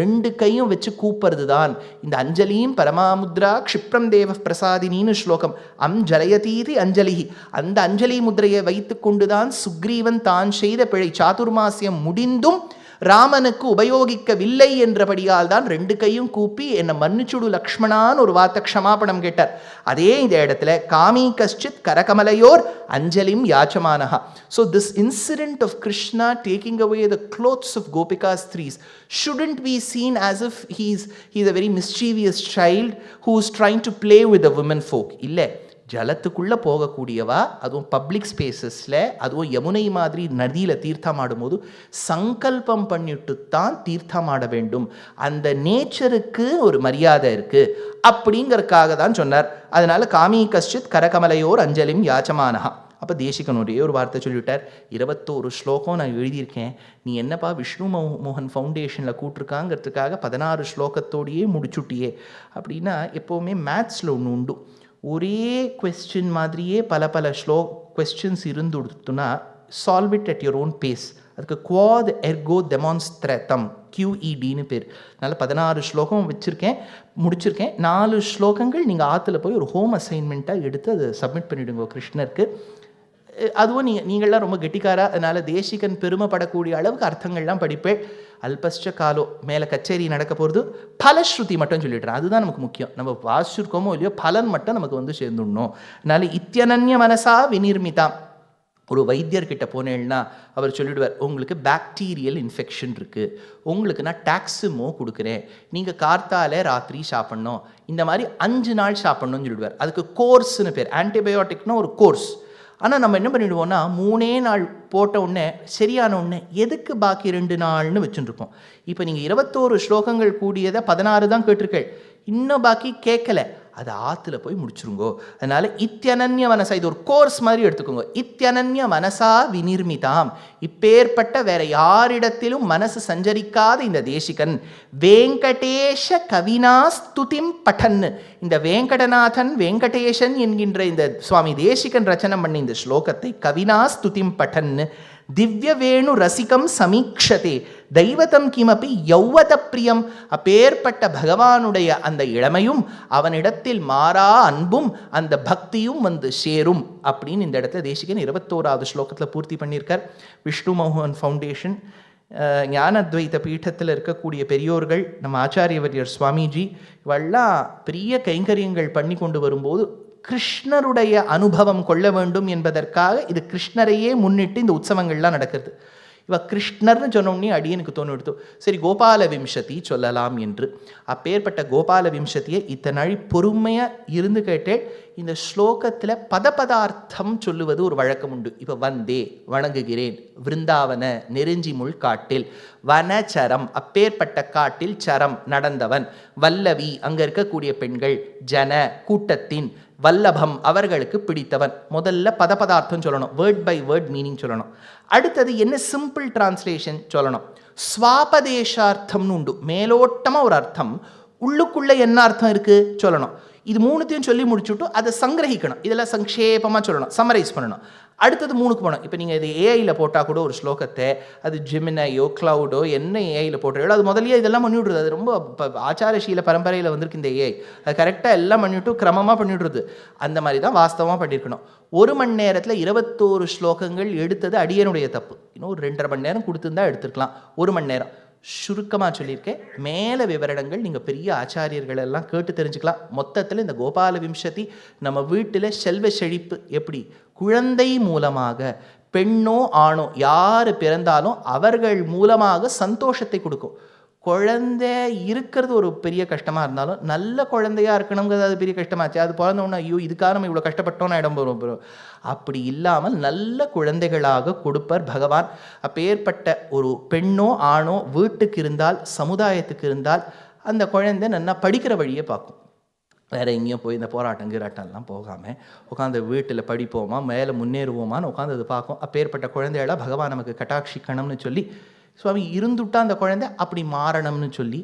ரெண்டு கையும் வச்சு கூப்பிடுறது தான். இந்த அஞ்சலியும் பரமாமுத்ரா க்ஷிப்ரம் தேவ பிரசாதினின்னு ஸ்லோகம். ஜலயதீதி அஞ்சலி. அந்த அஞ்சலி முத்திரையை வைத்து கொண்டுதான் சுக்ரீவன் தான் செய்த பிழை சாதுர்மாசியம் முடிந்தும் ராமனுக்கு உபயோகிக்கவில்லை என்றபடியால் தான் ரெண்டு கையும் கூப்பி என்னை மன்னிச்சுடு லக்ஷ்மணான்னு ஒரு வார்த்தை க்ஷமாபணம் கேட்டார். அதே இந்த இடத்துல காமி கஷ்டித் கரகமலையோர் அஞ்சலிம் யாச்சமானஹா. So this incident of Krishna taking away the clothes of Gopika Strees shouldn't be seen as if he's a very mischievous child who's trying to play with the women folk. இல்லை, ஜலத்துக்குள்ளே போகக்கூடியவா, அதுவும் பப்ளிக் ஸ்பேசஸில், அதுவும் யமுனை மாதிரி நதியில் தீர்த்தமாடும் போது சங்கல்பம் பண்ணிட்டு தான் தீர்த்தமாட வேண்டும். அந்த நேச்சருக்கு ஒரு மரியாதை இருக்குது அப்படிங்கிறதுக்காக தான் சொன்னார். அதனால் காமி கஷ்டித் கரகமலையோர் அஞ்சலிம் யாச்சமானஹா. அப்போ தேசிகனுடைய ஒரு வார்த்தை சொல்லிவிட்டார், 21 ஸ்லோகம் நான் எழுதியிருக்கேன், நீ என்னப்பா விஷ்ணு மோகன் ஃபவுண்டேஷனில் கூட்டிருக்காங்கிறதுக்காக 16 ஸ்லோகத்தோடையே முடிச்சுட்டியே அப்படின்னா. எப்போவுமே மேத்ஸில் ஒன்று உண்டு, ஒரே கொஸ்டின் மாதிரியே பல பல கொஸ்டின்ஸ் இருந்துடுத்துனா solve it at your own pace. அதுக்கு குவாட் எர்கோ டெமான்ஸ்ட்ரேத்தம், QEDன்னு பேர். அதனால் 16 ஸ்லோகம் வச்சுருக்கேன், முடிச்சிருக்கேன். 4 ஸ்லோகங்கள் நீங்கள் ஆற்றுல போய் ஒரு ஹோம் அசைன்மெண்ட்டாக எடுத்து அதை சப்மிட் பண்ணிவிடுங்க கிருஷ்ணருக்கு. அதுவும் நீங்கள்லாம் ரொம்ப கெட்டிக்காரா, அதனால் தேசிகன் பெருமைப்படக்கூடிய அளவுக்கு அர்த்தங்கள்லாம் படிப்பேன். அல்பஸ்ட காலோ, மேலே கச்சேரி நடக்க போகிறது, பலஸ்ருதி மட்டும் சொல்லிடுறேன், அதுதான் நமக்கு முக்கியம். நம்ம வாசிச்சிருக்கோமோ இல்லையோ பலன் மட்டும் நமக்கு சேர்ந்துடணும். அதனால் இத்தியனன்ய மனசா விநிர்மிதா. ஒரு வைத்தியர்கிட்ட போனேன்னா அவர் சொல்லிடுவார், உங்களுக்கு பாக்டீரியல் இன்ஃபெக்ஷன் இருக்குது, உங்களுக்கு நான் டாக்ஸிமோ கொடுக்குறேன், நீங்கள் கார்த்தால ராத்திரி சாப்பிட்ணும், இந்த மாதிரி 5 நாள் சாப்பிட்ணும்னு சொல்லிடுவார். அதுக்கு கோர்ஸ்னு பேர். ஆன்டிபயோட்டிக்னா ஒரு கோர்ஸ். ஆனால் நம்ம என்ன பண்ணிவிடுவோம்னா, 3 நாள் போட்ட உடனே சரியான உடனே எதுக்கு பாக்கி 2 நாள்னு வச்சுருப்போம். இப்போ நீங்கள் 21 ஸ்லோகங்கள் கூடியதை 16 தான் கேட்டிருக்கேள், இன்னும் பாக்கி கேட்கல, அது ஆற்றுல போய் முடிச்சுருங்கோ. அதனால் இத்தியனன்ய மனசா, இது ஒரு கோர்ஸ் மாதிரி எடுத்துக்கோங்க. இத்தியனன்ய மனசா விநிர்மிதாம். இப்பேற்பட்ட வேற யாரிடத்திலும் மனசு சஞ்சரிக்காத இந்த தேசிகன் வேங்கடேஷ கவினா ஸ்துதிம் பட்டன். இந்த வேங்கடநாதன் வெங்கடேசன் என்கின்ற இந்த சுவாமி தேசிகன் ரச்சனை பண்ணி இந்த ஸ்லோகத்தை கவினா ஸ்துதிம் பட்டன் திவ்ய வேணு ரசிகம் சமீக்ஷதே தெய்வதம் கிமப்பி யௌவத பிரியம். அப்பேற்பட்ட பகவானுடைய அந்த இளமையும் அவனிடத்தில் மாறா அன்பும் அந்த பக்தியும் சேரும் அப்படின்னு இந்த இடத்துல தேசிகன் 21வது ஸ்லோகத்தில் பூர்த்தி பண்ணியிருக்கார். விஷ்ணு மோகன் ஃபவுண்டேஷன், ஞானத்வைத பீட்டத்தில் இருக்கக்கூடிய பெரியோர்கள், நம்ம ஆச்சாரியவரியர் சுவாமிஜி, இவெல்லாம் பெரிய கைங்கரியங்கள் பண்ணி கொண்டு வரும்போது கிருஷ்ணருடைய அனுபவம் கொள்ள வேண்டும் என்பதற்காக இது கிருஷ்ணரையே முன்னிட்டு இந்த உற்சவங்கள்லாம் நடக்கிறது. இவ கிருஷ்ணர்னு சொன்னோடனே அடியனுக்கு தோணு, சரி கோபால விம்சதி சொல்லலாம் என்று. அப்பேற்பட்ட கோபால விம்சதியை இத்தனை பொறுமையாக இருந்து கேட்டேன். இந்த ஸ்லோகத்தில் பதபதார்த்தம் சொல்லுவது ஒரு வழக்கம் உண்டு. இப்போ வந்தே வணங்குகிறேன், விருந்தாவன நெருஞ்சி முள் காட்டில், வனச்சரம் அப்பேற்பட்ட காட்டில் சரம் நடந்தவன், வல்லவி அங்கே இருக்கக்கூடிய பெண்கள், ஜன கூட்டத்தின், வல்லபம் அவர்களுக்கு பிடித்தவன். முதல்ல பதபதார்த்தம் சொல்லணும், வேர்ட் பை வேர்ட் மீனிங் சொல்லணும். அடுத்தது என்ன சிம்பிள் டிரான்ஸ்லேஷன் சொல்லணும். ஸ்வாபதேசார்த்தம்னு உண்டு, மேலோட்டமாக ஒரு அர்த்தம், உள்ளுக்குள்ளே என்ன அர்த்தம் இருக்குது சொல்லணும். இது மூணுத்தையும் சொல்லி முடிச்சுட்டு அதை சங்கிரகிக்கணும். இதெல்லாம் சங்கேபமாக சொல்லணும், சம்மரைஸ் பண்ணணும். அடுத்தது 3க்கு போகணும். இப்போ நீங்கள் இது ஏஐயில் போட்டால் கூட ஒரு ஸ்லோகத்தை, அது ஜெமினையோ க்ளவுடோ என்ன ஏஐயில் போட்டாலோ அது முதலியே இதெல்லாம் பண்ணிவிடுறது. அது ரொம்ப ஆச்சாரசீல பரம்பரையில் வந்திருக்கு இந்த ஏஐ. அது கரெக்டாக எல்லாம் பண்ணிவிட்டு கிரமமாக பண்ணிவிடுறது. அந்த மாதிரி தான் வாஸ்தவமாக பண்ணியிருக்கணும். 1 மணி நேரத்தில் 21 ஸ்லோகங்கள் எடுத்தது அடியனுடைய தப்பு. இன்னும் ஒரு 2.5 மணி நேரம் கொடுத்துருந்தா எடுத்துருக்கலாம். 1 மணி நேரம் சுருக்கமாக சொல்லியிருக்கேன். மேலே விவரணங்கள் நீங்கள் பெரிய ஆச்சாரியர்கள் எல்லாம் கேட்டு தெரிஞ்சுக்கலாம். மொத்தத்தில் இந்த கோபால விம்சதி நம்ம வீட்டில் செல்வ செழிப்பு எப்படி குழந்தை மூலமாக, பெண்ணோ ஆணோ யார் பிறந்தாலும் அவர்கள் மூலமாக சந்தோஷத்தை கொடுக்கும். குழந்தை இருக்கிறது ஒரு பெரிய கஷ்டமாக இருந்தாலும் நல்ல குழந்தையாக இருக்கணுங்கிறது அது பெரிய கஷ்டமாச்சு. அது பிறந்தோன்னா ஐயோ இதுக்காக நம்ம இவ்வளோ கஷ்டப்பட்டோன்னு இடம் போகிறோம். அப்படி இல்லாமல் நல்ல குழந்தைகளாக கொடுப்பர் பகவான். அப்பேற்பட்ட ஒரு பெண்ணோ ஆணோ வீட்டுக்கு இருந்தால், சமுதாயத்துக்கு இருந்தால், அந்த குழந்தை நல்லா படிக்கிற வழியை பார்க்கும். வேறு எங்கேயும் போய் இந்த போராட்டம்லாம் போகாமல் உட்காந்து வீட்டில் படிப்போமா, மேலே முன்னேறுவோமான்னு உட்காந்து அது பார்க்கும். அப்பேற்பட்ட குழந்தைகளாக பகவான் நமக்கு கட்டாட்சிக்கணும்னு சொல்லி சுவாமி இருந்துவிட்டா அந்த குழந்தை அப்படி மாறணும்னு சொல்லி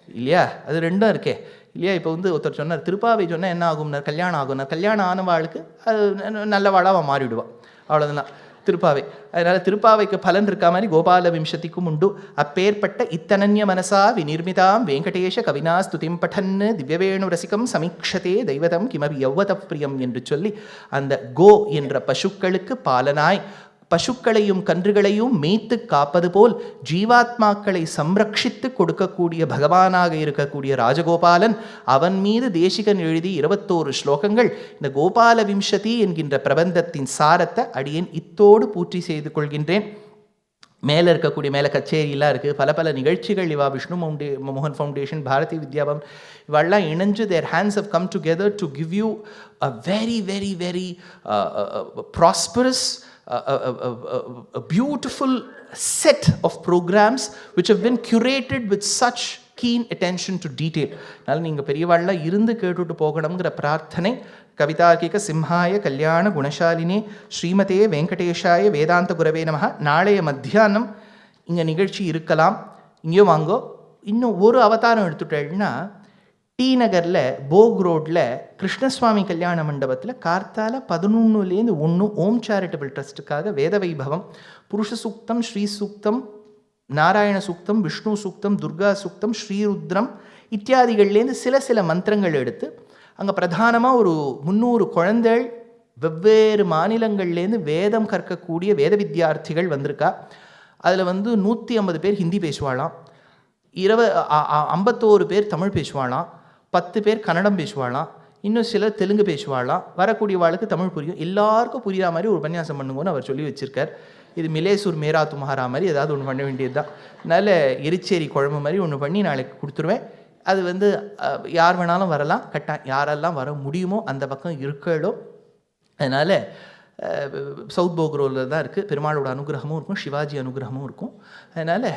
இல்லையா, அது ரெண்டும் இருக்கே இல்லையா. இப்போ ஒருத்தர் சொன்னார், திருப்பாவை சொன்னால் என்ன ஆகும்னார், கல்யாணம் ஆகும்னார். கல்யாணம் ஆனவாளுக்கு அது நல்லவாளாக அவன் மாறிவிடுவான், அவ்வளோதான் திருப்பாவை. அதனால் திருப்பாவைக்கு பலன் இருக்கா மாதிரி கோபால விம்சதிக்கும் உண்டு. அப்பேற்பட்ட இத்தனன்ய மனசா விநிர்மிதாம் வெங்கடேஷ கவினா ஸ்துதிம் பட்டன்னு திவ்யவேணு ரசிகம் சமீக்ஷதே தெய்வதம் கிமபி யௌவத பிரியம் என்று சொல்லி அந்த கோ என்ற பசுக்களுக்கு பாலனாய் பசுக்களையும் கன்றுகளையும் மேய்த்து காப்பது போல் ஜீவாத்மாக்களை சம்ரட்சித்து கொடுக்கக்கூடிய பகவானாக இருக்கக்கூடிய ராஜகோபாலன், அவன் மீது தேசிகன் எழுதி 21 ஸ்லோகங்கள் இந்த கோபால விம்சதி என்கின்ற பிரபந்தத்தின் சாரத்தை அடியேன் இத்தோடு பூர்த்தி செய்து கொள்கின்றேன். மேலே இருக்கக்கூடிய மேலே கச்சேரியெலாம் இருக்குது, பல நிகழ்ச்சிகள் இவா விஷ்ணு மோகன் ஃபவுண்டேஷன், பாரதி வித்யாபவன் இவெல்லாம் இணைஞ்சு their hands have come together to give you a very very very prosperous a beautiful set of programs which have been curated with such keen attention to detail. அதனால் நீங்கள் பெரியவாள்லாம் இருந்து கேட்டுட்டு போகணுங்கிற பிரார்த்தனை. கவிதார்க்கிக சிம்ஹாய கல்யாண குணசாலினே ஸ்ரீமதே வெங்கடேஷாய வேதாந்த குரவே நமஹ. நாளைய மத்தியானம் இங்கே நிகழ்ச்சி இருக்கலாம், இங்கேயும் வாங்கோ. இன்னும் ஒரு அவதாரம் எடுத்துட்டேன்னா டி நகரில் போக் ரோட்டில் கிருஷ்ணசுவாமி கல்யாண மண்டபத்தில் கார்த்தால 11 ஓம் சேரிட்டபிள் ட்ரஸ்ட்டுக்காக வேத வைபவம், புருஷ சூக்தம், ஸ்ரீ சூக்தம், நாராயண சூக்தம், விஷ்ணு சூக்தம், துர்கா சூக்தம், ஸ்ரீருத்ரம் இத்தியாதிகள்லேருந்து சில மந்திரங்கள் எடுத்து அங்கே பிரதானமாக ஒரு 300 குழந்தைகள் வெவ்வேறு மாநிலங்கள்லேருந்து வேதம் கற்கக்கூடிய வேத வித்தியார்த்திகள் வந்திருக்கா. அதில் 150 பேர் ஹிந்தி பேசுவாளாம், 51 பேர் தமிழ் பேசுவாளாம், 10 பேர் கன்னடம் பேசுவாளாம், இன்னும் சிலர் தெலுங்கு பேசுவாளாம். வரக்கூடிய வாழ்க்கை தமிழ் புரியும், எல்லாருக்கும் புரியாத மாதிரி ஒரு உபன்யாசம் பண்ணுங்கன்னு அவர் சொல்லி வச்சுருக்கார். இது மிலேசூர் மேரா துமாரா மாதிரி ஏதாவது ஒன்று பண்ண வேண்டியது தான். நல்ல எரிச்சேரி குழம்பு மாதிரி ஒன்று பண்ணி நாளைக்கு கொடுத்துருவேன். அது யார் வேணாலும் வரலாம், யாரெல்லாம் வர முடியுமோ அந்த பக்கம் இருக்கோ. அதனால் சவுத் போக்ரோவில் தான் இருக்குது. பெருமாளோட அனுகிரகமும் இருக்கும், சிவாஜி அனுகிரகமும் இருக்கும். அதனால்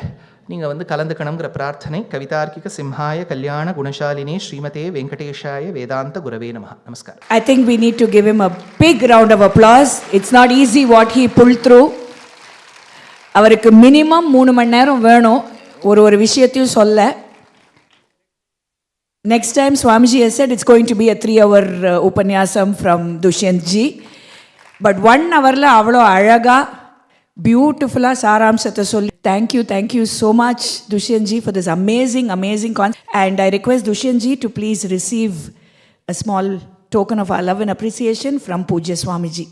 நீங்கள் கலந்துக்கணுங்கிற பிரார்த்தனை. கவிதார்க்கிக சிம்ஹாய கல்யாண குணசாலினே ஸ்ரீமதே வெங்கடேஷாய வேதாந்த குரவே நமஹ. நமஸ்காரம். I think we need to give him a big round of applause. It's not easy what he pulled through. அவருக்கு மினிமம் 3 மணி நேரம் வேணும் ஒரு விஷயத்தையும் சொல்ல. Next time Swamiji has said it's going to be a 3-hour upanyasam from Dushyant ji. But 1 hourல அவ்வளோ அழகா பியூட்டிஃபுல்லாக சாராம்சத்தை சொல்லி thank you so much Dushyant ji for this amazing concept. And I request Dushyant ji to please receive a small token of our love and appreciation from Pujya Swamiji.